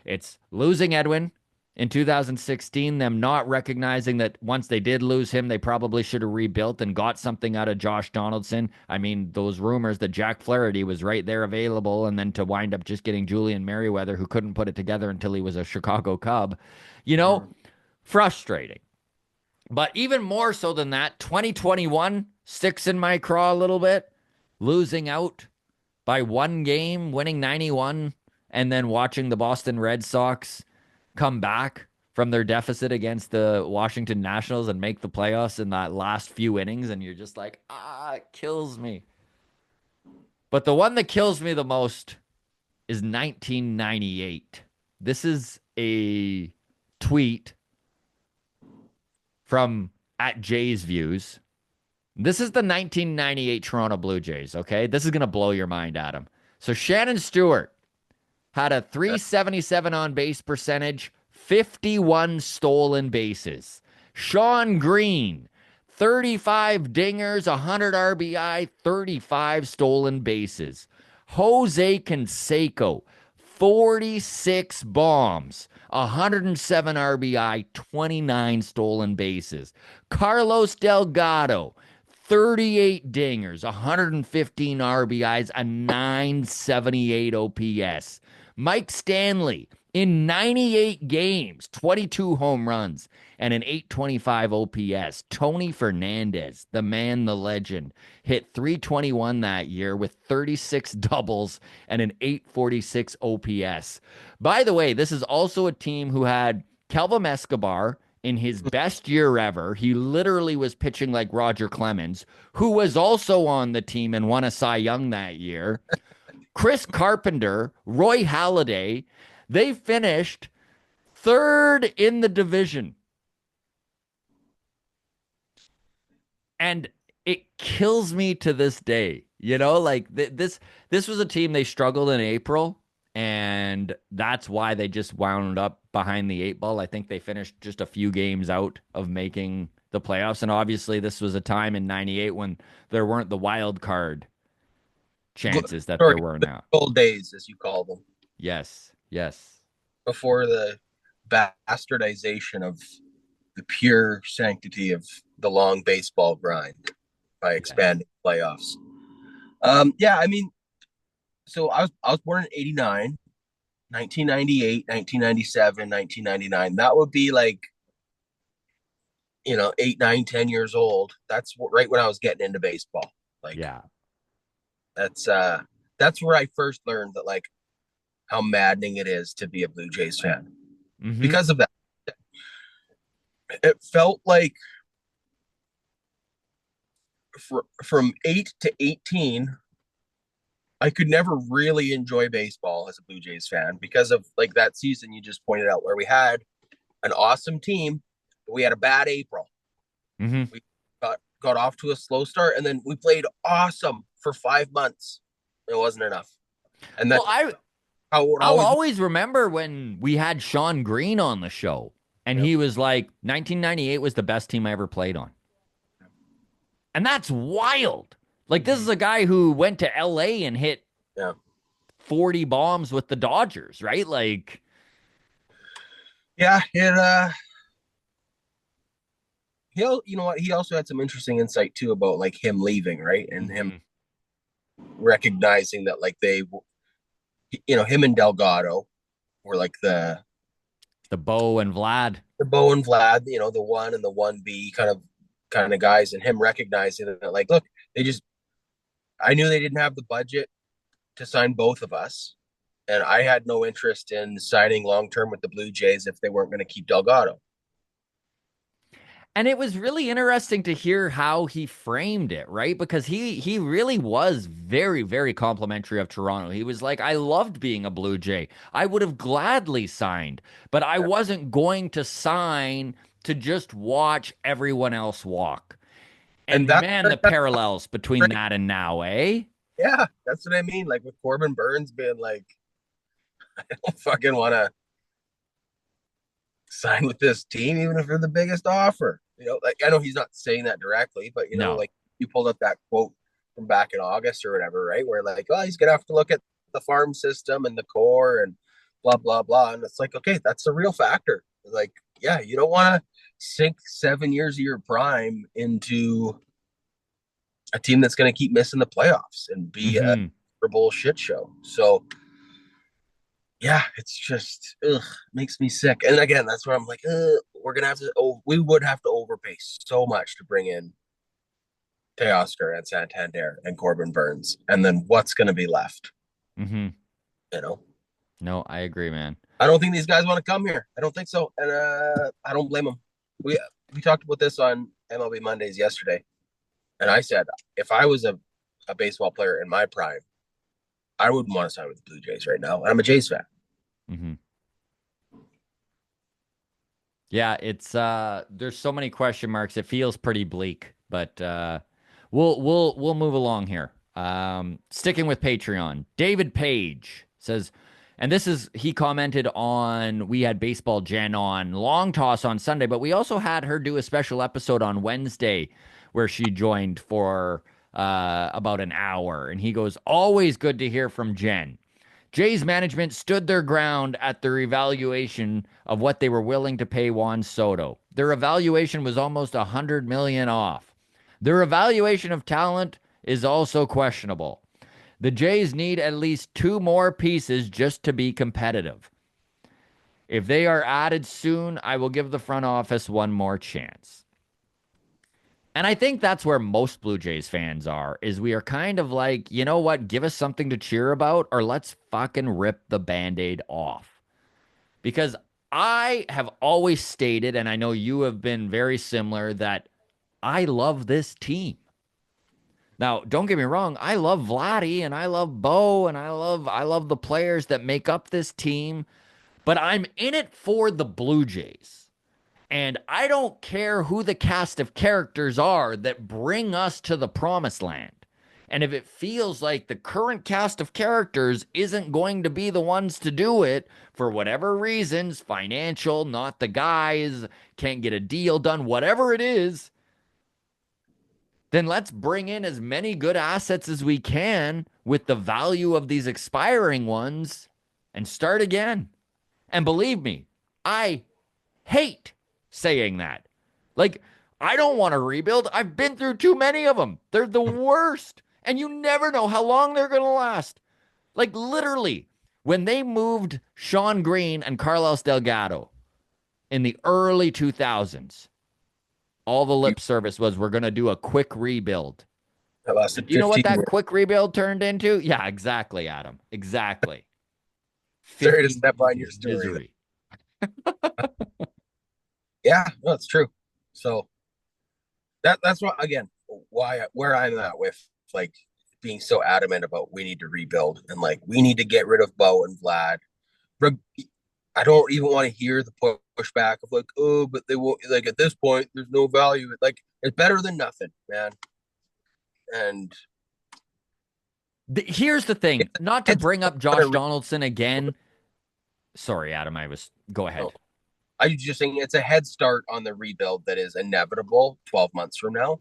S1: It's losing Edwin in 2016, them not recognizing that once they did lose him, they probably should have rebuilt and got something out of Josh Donaldson. I mean, those rumors that Jack Flaherty was right there available, and then to wind up just getting Julian Merriweather, who couldn't put it together until he was a Chicago Cub, you know, frustrating. But even more so than that, 2021 sticks in my craw a little bit, losing out by one game, winning 91, and then watching the Boston Red Sox come back from their deficit against the Washington Nationals and make the playoffs in that last few innings. And you're just like, it kills me. But the one that kills me the most is 1998. This is a tweet from at JAYS Views. This is the 1998 Toronto Blue Jays, okay? This is going to blow your mind, Adam. So Shannon Stewart had a 377 on base percentage, 51 stolen bases. Shawn Green, 35 dingers, 100 RBI, 35 stolen bases. Jose Canseco, 46 bombs, 107 RBI, 29 stolen bases. Carlos Delgado, 38 dingers, 115 RBIs, a 978 OPS. Mike Stanley, in 98 games, 22 home runs, and an 825 OPS. Tony Fernandez, the man, the legend, hit 321 that year with 36 doubles and an 846 OPS. By the way, this is also a team who had Kelvin Escobar in his best year ever. He literally was pitching like Roger Clemens, who was also on the team and won a Cy Young that year. Chris Carpenter, Roy Halladay, they finished third in the division. And it kills me to this day. You know, like this was a team, they struggled in April, and that's why they just wound up behind the eight ball. I think they finished just a few games out of making the playoffs. And obviously this was a time in 98 when there weren't the wild card chances that there were now.
S2: Old days, as you call them.
S1: Yes, yes.
S2: Before the bastardization of the pure sanctity of the long baseball grind by expanding playoffs. Yeah, I mean, so I was born in 89, 1998, 1997, 1999. That would be like, 8, 9, 10 years old. That's right when I was getting into baseball. Like,
S1: yeah.
S2: That's where I first learned that, like, how maddening it is to be a Blue Jays fan. Mm-hmm. Because of that. It felt like from 8 to 18, I could never really enjoy baseball as a Blue Jays fan because of, like, that season you just pointed out where we had an awesome team, but we had a bad April.
S1: Mm-hmm.
S2: We got off to a slow start, and then we played awesome for 5 months. It wasn't enough. And that's
S1: I'll always remember when we had Shawn Green on the show, and he was like, 1998 was the best team I ever played on. And that's wild. Like, this is a guy who went to LA and hit 40 bombs with the Dodgers, right? Like,
S2: yeah, you know what? He also had some interesting insight too about, like, him leaving, right? And him recognizing that, like, him and Delgado were like the
S1: Bo and Vlad,
S2: the 1 and the 1B kind of guys, and him recognizing that, like, look, I knew they didn't have the budget to sign both of us, and I had no interest in signing long-term with the Blue Jays if they weren't going to keep Delgado.
S1: And it was really interesting to hear how he framed it, right? Because he really was very, very complimentary of Toronto. He was like, I loved being a Blue Jay. I would have gladly signed, but I wasn't going to sign to just watch everyone else walk. And man, the parallels between that and now, eh?
S2: Yeah, that's what I mean. Like, with Corbin Burns being like, I don't fucking want to sign with this team, even if they're the biggest offer. Like, I know he's not saying that directly, but,
S1: No.
S2: like, you pulled up that quote from back in August or whatever, right? Where like, oh, he's gonna have to look at the farm system and the core and blah blah blah. And it's like, okay, that's a real factor. Like, yeah, you don't want to sink 7 years of your prime into a team that's going to keep missing the playoffs and be a
S1: Mm-hmm.
S2: bullshit show. So yeah, it's just makes me sick. And again, that's where I'm like, we're gonna have to. Oh, we would have to overpay so much to bring in Teoscar and Santander and Corbin Burns, and then what's gonna be left?
S1: Mm-hmm.
S2: You know,
S1: No, I agree, man.
S2: I don't think these guys want to come here. I don't think so, and I don't blame them. We talked about this on MLB Mondays yesterday, and I said if I was a baseball player in my prime, I wouldn't want to sign with the Blue Jays right now. And I'm a Jays fan.
S1: Mm-hmm. Yeah, it's there's so many question marks. It feels pretty bleak, but we'll move along here. Sticking with Patreon, David Page says, and this is he commented on we had Baseball Jen on Long Toss on Sunday, but we also had her do a special episode on Wednesday where she joined for about an hour, and he goes, always good to hear from Jen. Jays management stood their ground at their evaluation of what they were willing to pay Juan Soto. Their evaluation was almost 100 million off. Their evaluation of talent is also questionable. The Jays need at least two more pieces just to be competitive. If they are added soon, I will give the front office one more chance. And I think that's where most Blue Jays fans are, is we are kind of like, you know what, give us something to cheer about, or let's fucking rip the Band-Aid off. Because I have always stated, and I know you have been very similar, that I love this team. Now, don't get me wrong, I love Vladdy and I love Bo and I love the players that make up this team, but I'm in it for the Blue Jays. And I don't care who the cast of characters are that bring us to the promised land. And if it feels like the current cast of characters isn't going to be the ones to do it for whatever reasons, financial, not the guys, can't get a deal done, whatever it is, then let's bring in as many good assets as we can with the value of these expiring ones and start again. And believe me, I hate saying that. Like, I don't want to rebuild. I've been through too many of them. They're the worst. And you never know how long they're going to last. Like, literally, when they moved Shawn Green and Carlos Delgado in the early 2000s, all the lip service was we're going to do a quick rebuild.
S2: That
S1: But
S2: lasted
S1: do you know what
S2: 15
S1: that
S2: years.
S1: quick rebuild turned into? Yeah, exactly, Adam. Exactly.
S2: Sorry to
S1: 15
S2: step
S1: years
S2: on your
S1: of
S2: story.
S1: misery.
S2: Yeah, no, it's true. So that's what again why where I'm at with like being so adamant about we need to rebuild and like we need to get rid of Bo and Vlad. I don't even want to hear the pushback of like, oh, but they won't like at this point there's no value. Like it's better than nothing, man. And
S1: Here's the thing,
S2: it's
S1: not to
S2: it's
S1: bring up
S2: gonna
S1: Josh Donaldson again. Sorry, Adam, go ahead.
S2: I was just saying it's a head start on the rebuild that is inevitable 12 months from now.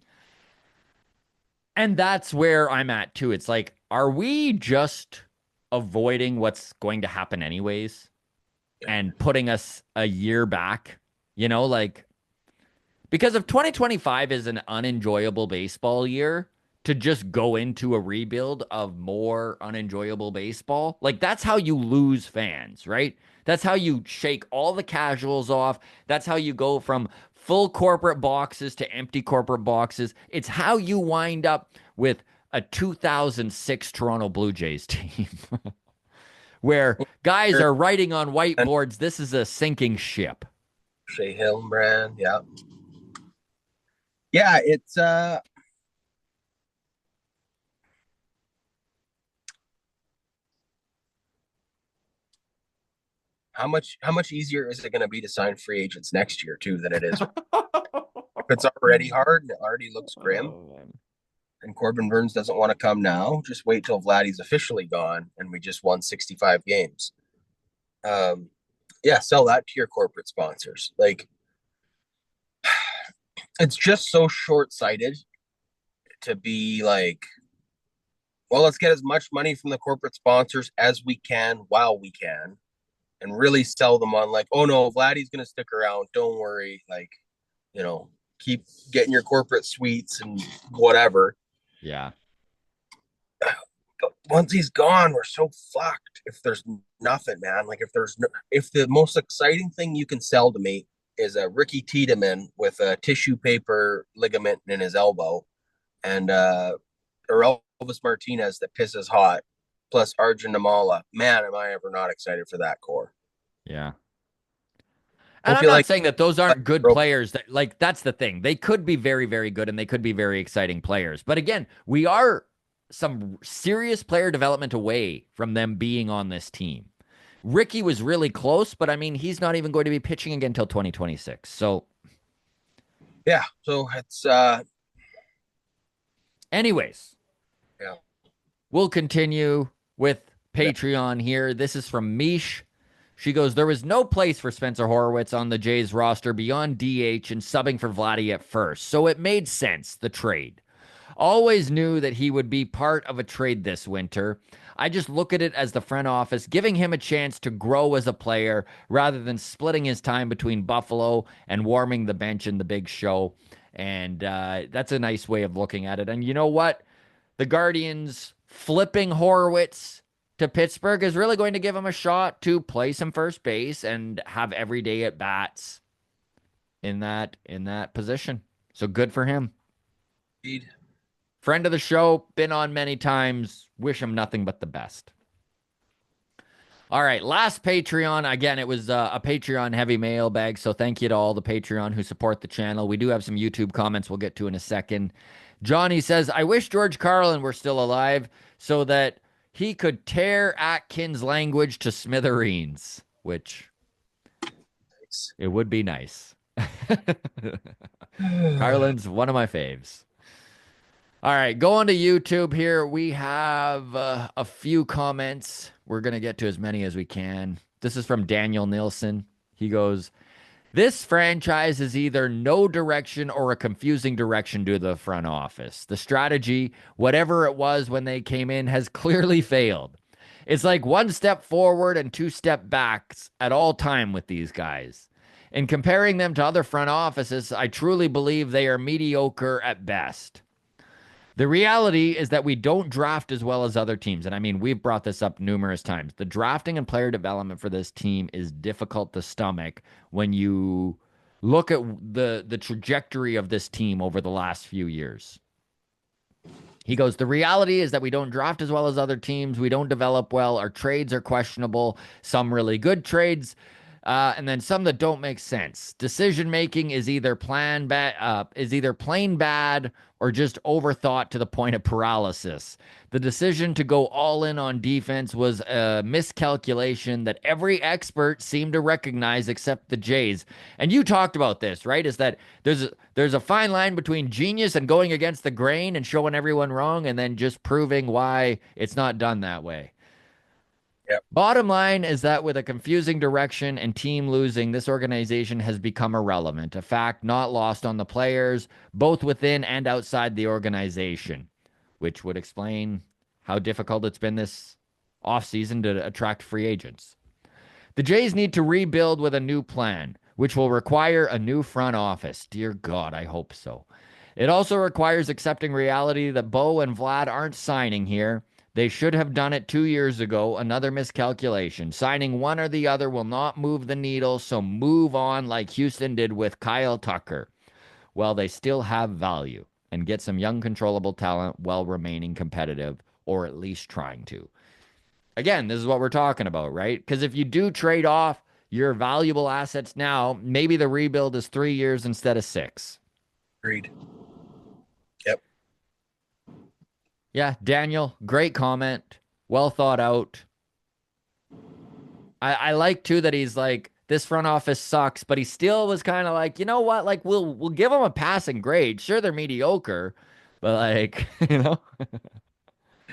S1: And that's where I'm at too. It's like, are we just avoiding what's going to happen anyways
S2: Yeah.
S1: and putting us a year back? You know, like, because if 2025 is an unenjoyable baseball year, to just go into a rebuild of more unenjoyable baseball, like that's how you lose fans, right? That's how you shake all the casuals off. That's how you go from full corporate boxes to empty corporate boxes. It's how you wind up with a 2006 Toronto Blue Jays team where guys are writing on
S2: And
S1: whiteboards, this is a sinking ship.
S2: Shea Hillenbrand, yeah. Yeah, it's how much easier is it going to be to sign free agents next year too than it is if it's already hard and it already looks grim
S1: Oh, man.
S2: and Corbin Burns doesn't want to come now, just wait till Vladdy's officially gone and we just won 65 games. Um yeah, sell that to your corporate sponsors. Like it's just so short-sighted to be like, well, let's get as much money from the corporate sponsors as we can while we can, and really sell them on like, oh no, Vladdy's gonna stick around. Don't worry, like, you know, keep getting your corporate suites and whatever.
S1: Yeah.
S2: But once he's gone, we're so fucked. If there's nothing, man, like if the most exciting thing you can sell to me is a Ricky Tiedemann with a tissue paper ligament in his elbow, and or Elvis Martinez that pisses hot, plus Arjun Namala, man, am I ever not excited for that core.
S1: Yeah. And
S2: Hope
S1: I'm
S2: you
S1: not
S2: like.
S1: saying that those aren't good players. That like that's the thing. They could be very, very good and they could be very exciting players. But again, we are some serious player development away from them being on this team. Ricky was really close, but I mean, he's not even going to be pitching again until 2026. So,
S2: Yeah, so it's
S1: anyways,
S2: yeah,
S1: we'll continue with
S2: yeah.
S1: Patreon here. This is from Mish. She goes, there was no place for Spencer Horwitz on the Jays roster beyond DH and subbing for Vladdy at first, so it made sense, the trade. Always knew that he would be part of a trade this winter. I just look at it as the front office giving him a chance to grow as a player rather than splitting his time between Buffalo and warming the bench in the big show. And that's a nice way of looking at it. And you know what? The Guardians flipping Horwitz to Pittsburgh is really going to give him a shot to play some first base and have every day at bats in that position. So good for him.
S2: Indeed.
S1: Friend of the show, been on many times. Wish him nothing but the best. All right, last Patreon. Again, it was a Patreon heavy mailbag, so thank you to all the Patreon who support the channel. We do have some YouTube comments we'll get to in a second. Johnny says, I wish George Carlin were still alive so that he could tear Atkins' language to smithereens, which
S2: Nice.
S1: it would be nice. Carlin's one of my faves. All right, going to YouTube here. We have a few comments. We're going to get to as many as we can. This is from Daniel Nilsson. He goes, this franchise is either no direction or a confusing direction to the front office. The strategy, whatever it was when they came in, has clearly failed. It's like one step forward and two step backs at all time with these guys. In comparing them to other front offices, I truly believe they are mediocre at best. The reality is that we don't draft as well as other teams. And I mean, we've brought this up numerous times. The drafting and player development for this team is difficult to stomach when you look at the trajectory of this team over the last few years. He goes, the reality is that we don't draft as well as other teams. We don't develop well. Our trades are questionable. Some really good trades, and then some that don't make sense. Decision making is either plain bad or just overthought to the point of paralysis. The decision to go all in on defense was a miscalculation that every expert seemed to recognize except the Jays. And you talked about this, right? Is that there's a fine line between genius and going against the grain and showing everyone wrong and then just proving why it's not done that way.
S2: Yep.
S1: Bottom line is that with a confusing direction and team losing, this organization has become irrelevant, a fact not lost on the players, both within and outside the organization, which would explain how difficult it's been this offseason to attract free agents. The Jays need to rebuild with a new plan, which will require a new front office. Dear God, I hope so. It also requires accepting reality that Bo and Vlad aren't signing here. They should have done it 2 years ago. Another miscalculation. Signing one or the other will not move the needle, so move on like Houston did with Kyle Tucker. Well, they still have value and get some young, controllable talent while remaining competitive, or at least trying to. Again, this is what we're talking about, right? Because if you do trade off your valuable assets now, maybe the rebuild is 3 years instead of 6.
S2: Agreed. Yep.
S1: Yeah, Daniel, great comment. Well thought out. I like too that he's like, this front office sucks, but he still was kind of like, you know what? Like we'll give them a passing grade. Sure, they're mediocre, but like, you know.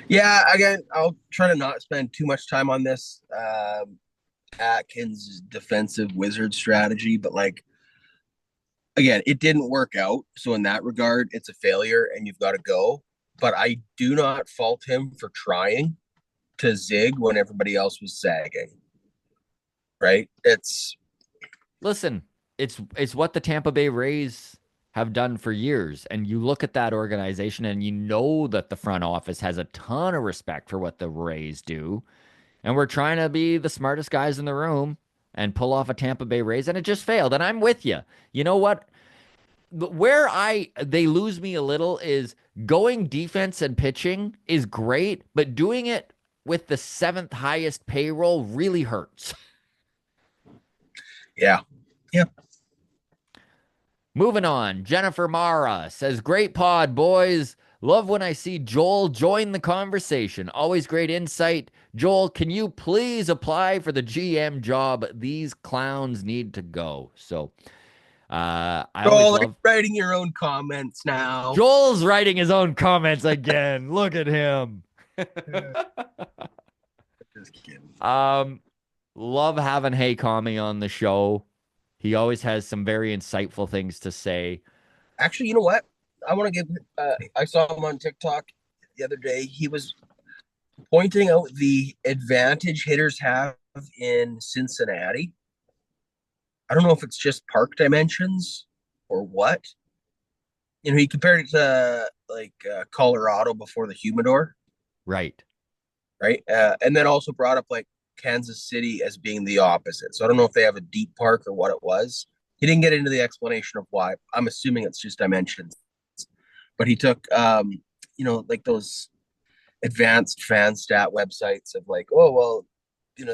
S2: Yeah. Again, I'll try to not spend too much time on this Atkins defensive wizard strategy, but like again, it didn't work out. So in that regard, it's a failure and you've got to go. But I do not fault him for trying to zig when everybody else was sagging. Right?
S1: Listen, it's what the Tampa Bay Rays have done for years. And you look at that organization and you know that the front office has a ton of respect for what the Rays do. And we're trying to be the smartest guys in the room and pull off a Tampa Bay Rays, and it just failed. And I'm with you. You know what? Where they lose me a little is going defense and pitching is great, but doing it with the seventh highest payroll really hurts.
S2: yeah. Yeah.
S1: Moving on, Jennifer Mara says, "Great pod, boys. Love when I see Joel join the conversation. Always great insight. Joel, can you please apply for the GM job? These clowns need to go." So, I always
S2: Joel,
S1: love
S2: writing your own comments now.
S1: Joel's writing his own comments again. Look at him.
S2: Just kidding.
S1: Love having Hey Kami on the show. He always has some very insightful things to say.
S2: Actually, you know what? I want to give. I saw him on TikTok the other day. He was pointing out the advantage hitters have in Cincinnati. I don't know if it's just park dimensions or what. You know, he compared it to like Colorado before the humidor,
S1: Right.
S2: right? And then also brought up like Kansas City as being the opposite. So I don't know if they have a deep park or what it was. He didn't get into the explanation of why. I'm assuming it's just dimensions. But he took, like those advanced fan stat websites of like, oh well,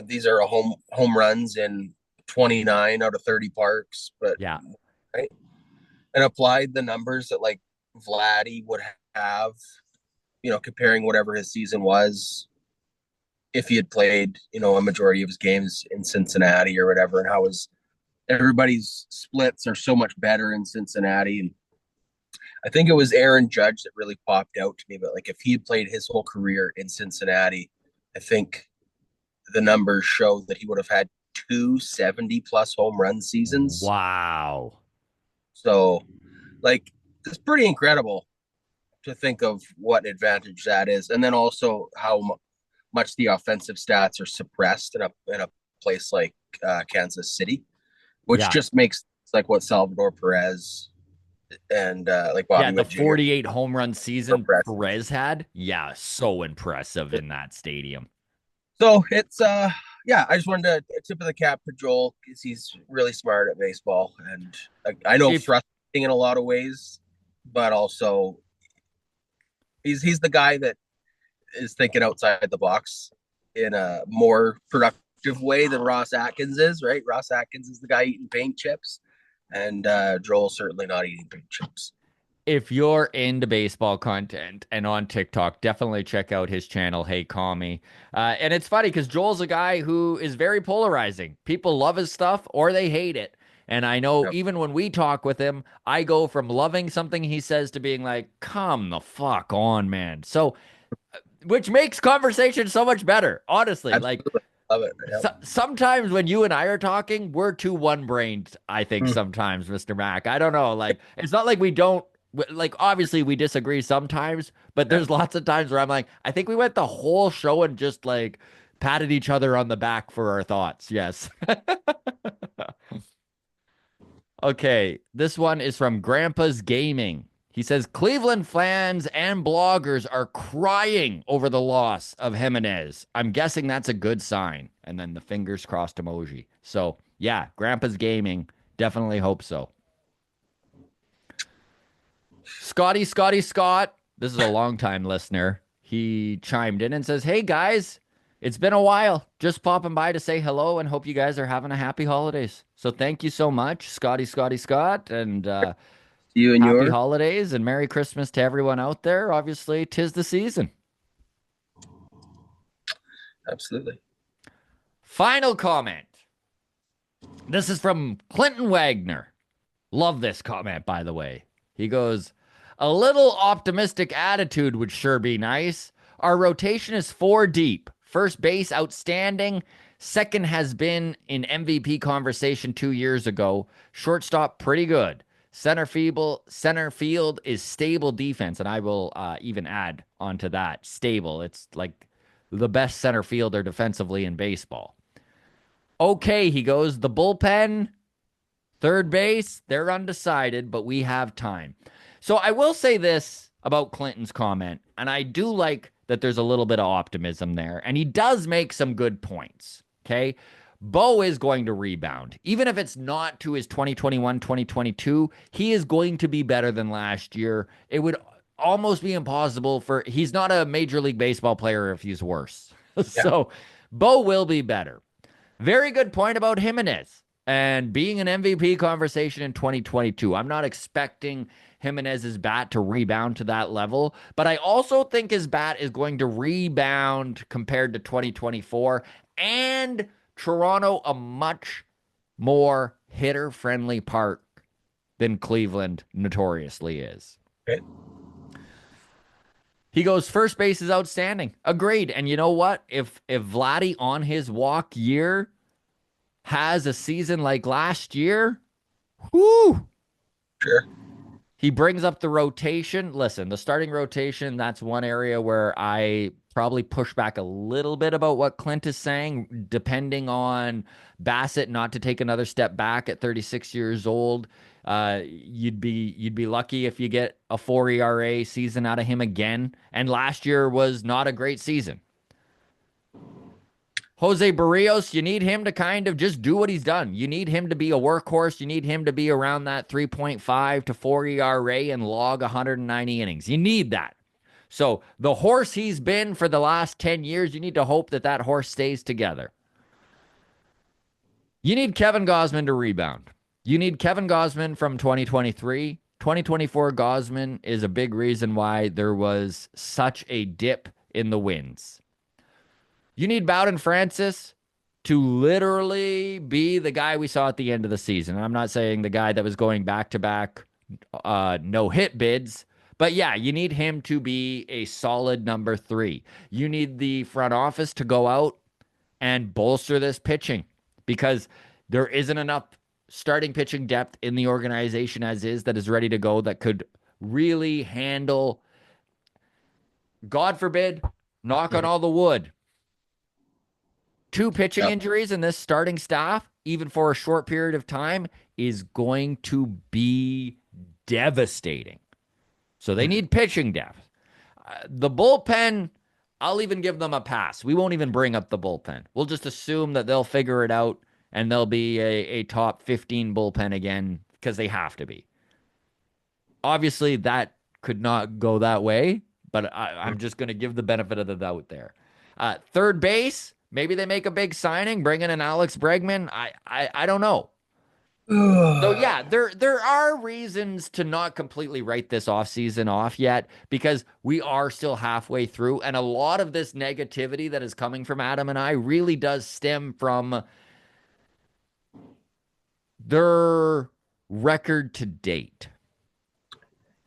S2: these are home runs in 29 out of 30 parks, but
S1: Yeah.
S2: right, and applied the numbers that like Vladdy would have, comparing whatever his season was if he had played, a majority of his games in Cincinnati or whatever, and how everybody's splits are so much better in Cincinnati. And I think it was Aaron Judge that really popped out to me. But like if he had played his whole career in Cincinnati, I think the numbers show that he would have had 270 plus home run seasons.
S1: Wow.
S2: So like it's pretty incredible to think of what advantage that is. And then also how much the offensive stats are suppressed in a place like Kansas City, which
S1: Yeah.
S2: just makes like what Salvador Perez and like Bobby
S1: Yeah, the
S2: Witt Jr.
S1: 48 home run season
S2: impressive.
S1: Perez had. Yeah, so impressive in that stadium.
S2: So it's yeah, I just wanted to tip of the cap to Joel because he's really smart at baseball, and I know
S1: If
S2: frustrating in a lot of ways, but also he's the guy that is thinking outside the box in a more productive way than Ross Atkins is, right? Ross Atkins is the guy eating paint chips, and Joel's certainly not eating paint chips.
S1: if you're into baseball content and on TikTok, definitely check out his channel, Hey Kami. And it's funny because Joel's a guy who is very polarizing. People love his stuff or they hate it. And I know
S2: Yep.
S1: even when we talk with him, I go from loving something he says to being like, come the fuck on, man. So, which makes conversation so much better, honestly. Like,
S2: Absolutely love it. Yep.
S1: sometimes when you and I are talking, we're too one-brained, I think
S2: Mm.
S1: sometimes, Mr. Mac. I don't know. Like, it's not like we don't like obviously we disagree sometimes, but
S2: Yeah.
S1: there's lots of times where I'm like, I think we went the whole show and just like patted each other on the back for our thoughts. Yes. Okay, this one is from Grandpa's Gaming. He says Cleveland fans and bloggers are crying over the loss of Jimenez. I'm guessing that's a good sign. And then the fingers crossed emoji. So, yeah, Grandpa's Gaming. Definitely hope so. Scott. This is a longtime listener. He chimed in and says, "Hey guys, it's been a while. Just popping by to say hello and hope you guys are having a happy holidays." So thank you so much, Scott, and
S2: You and
S1: happy
S2: yours.
S1: holidays and Merry Christmas to everyone out there. Obviously, 'tis the season.
S2: Absolutely.
S1: Final comment. This is from Clinton Wagner. Love this comment, by the way. He goes, "A little optimistic attitude would sure be nice. Our rotation is 4 deep. First base, outstanding. Second has been in MVP conversation 2 years ago. Shortstop, pretty good. Center field is stable defense, and I will even add onto that stable. It's like the best center fielder defensively in baseball. Okay, he goes. The bullpen, third base, they're undecided, but we have time. So I will say this about Clinton's comment, and I do like that there's a little bit of optimism there, and he does make some good points. Okay. Bo is going to rebound. Even if it's not to his 2021, 2022, he is going to be better than last year. It would almost be impossible for, he's not a Major League Baseball player if he's worse.
S2: Yeah.
S1: So Bo will be better. Very good point about Jimenez and being an MVP conversation in 2022. I'm not expecting Jimenez's bat to rebound to that level, but I also think his bat is going to rebound compared to 2024 and Toronto, a much more hitter-friendly park than Cleveland notoriously is.
S2: Okay.
S1: He goes, first base is outstanding. Agreed. And you know what? If Vladdy on his walk year has a season like last year, whoo!
S2: Sure.
S1: He brings up the rotation. Listen, the starting rotation, that's one area where I probably push back a little bit about what Clint is saying, depending on Bassett not to take another step back at 36 years old. You'd be lucky if you get a 4 ERA season out of him again. And last year was not a great season. Jose Barrios, you need him to kind of just do what he's done. You need him to be a workhorse. You need him to be around that 3.5 to 4 ERA and log 190 innings. You need that. So the horse he's been for the last 10 years, you need to hope that that horse stays together. You need Kevin Gausman to rebound. You need Kevin Gausman from 2023. 2024 Gausman is a big reason why there was such a dip in the wins. You need Bowden Francis to literally be the guy we saw at the end of the season. And I'm not saying the guy that was going back-to-back no-hit bids, but yeah, you need him to be a solid number 3. You need the front office to go out and bolster this pitching because there isn't enough starting pitching depth in the organization as is that is ready to go that could really handle, God forbid, knock on all the wood, 2 pitching injuries in this starting staff, even for a short period of time, is going to be devastating. So they need pitching depth. The bullpen, I'll even give them a pass. We won't even bring up the bullpen. We'll just assume that they'll figure it out and they'll be a top 15 bullpen again because they have to be. Obviously, that could not go that way, but I'm just going to give the benefit of the doubt there. Third base, maybe they make a big signing, bring in an Alex Bregman. I don't know. So yeah, there are reasons to not completely write this offseason off yet because we are still halfway through, and a lot of this negativity that is coming from Adam and I really does stem from their record to date.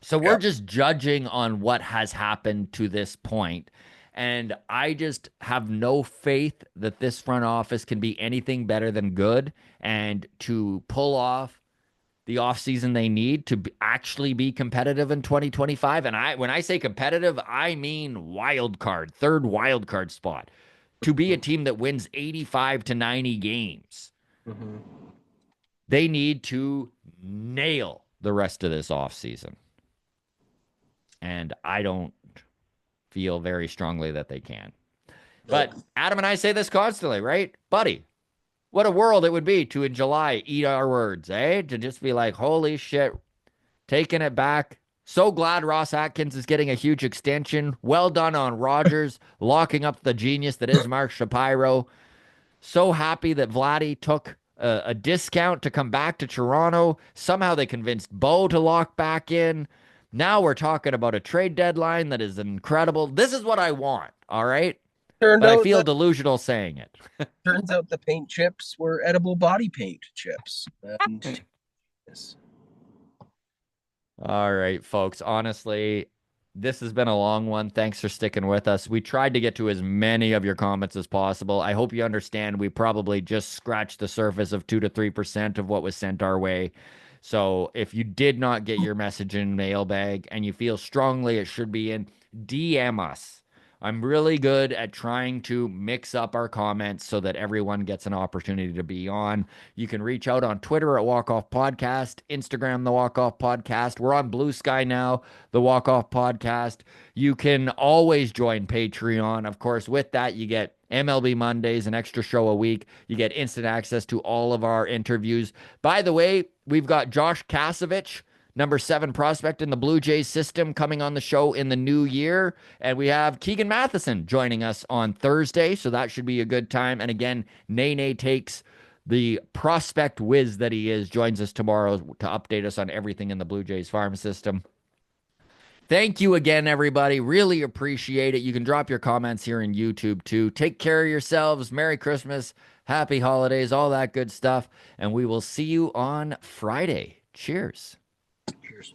S1: So we're just judging on what has happened to this point. And I just have no faith that this front office can be anything better than good and to pull off the offseason they need to actually be competitive in 2025. And when I say competitive, I mean wild card, third wild card spot, to be a team that wins 85 to 90 games.
S2: Mm-hmm.
S1: They need to nail the rest of this offseason. And I don't feel very strongly that they can. But Adam and I say this constantly, right? Buddy, what a world it would be to in July eat our words, eh? To just be like, holy shit, taking it back. So glad Ross Atkins is getting a huge extension. Well done on Rogers, locking up the genius that is Mark Shapiro. So happy that Vladdy took a discount to come back to Toronto. Somehow they convinced Bo to lock back in. Now we're talking about a trade deadline that is incredible. This is what I want, all right? But I feel delusional saying it.
S2: Turns out the paint chips were edible body paint chips. And yes.
S1: All right, folks. Honestly, this has been a long one. Thanks for sticking with us. We tried to get to as many of your comments as possible. I hope you understand we probably just scratched the surface of 2 to 3% of what was sent our way. So if you did not get your message in mailbag and you feel strongly it should be in, DM us. I'm really good at trying to mix up our comments so that everyone gets an opportunity to be on. You can reach out on Twitter at Walk Off Podcast, Instagram, The Walk Off Podcast. We're on Blue Sky now, The Walk Off Podcast. You can always join Patreon. Of course, with that, you get MLB Mondays, an extra show a week. You get instant access to all of our interviews. By the way, we've got Josh Kasevich, number 7 prospect in the Blue Jays system, coming on the show in the new year. And we have Keegan Matheson joining us on Thursday, so that should be a good time. And again, Nene Takes, the prospect whiz that he is, joins us tomorrow to update us on everything in the Blue Jays farm system. Thank you again, everybody. Really appreciate it. You can drop your comments here in YouTube too. Take care of yourselves. Merry Christmas. Happy holidays. All that good stuff. And we will see you on Friday. Cheers.
S2: Cheers.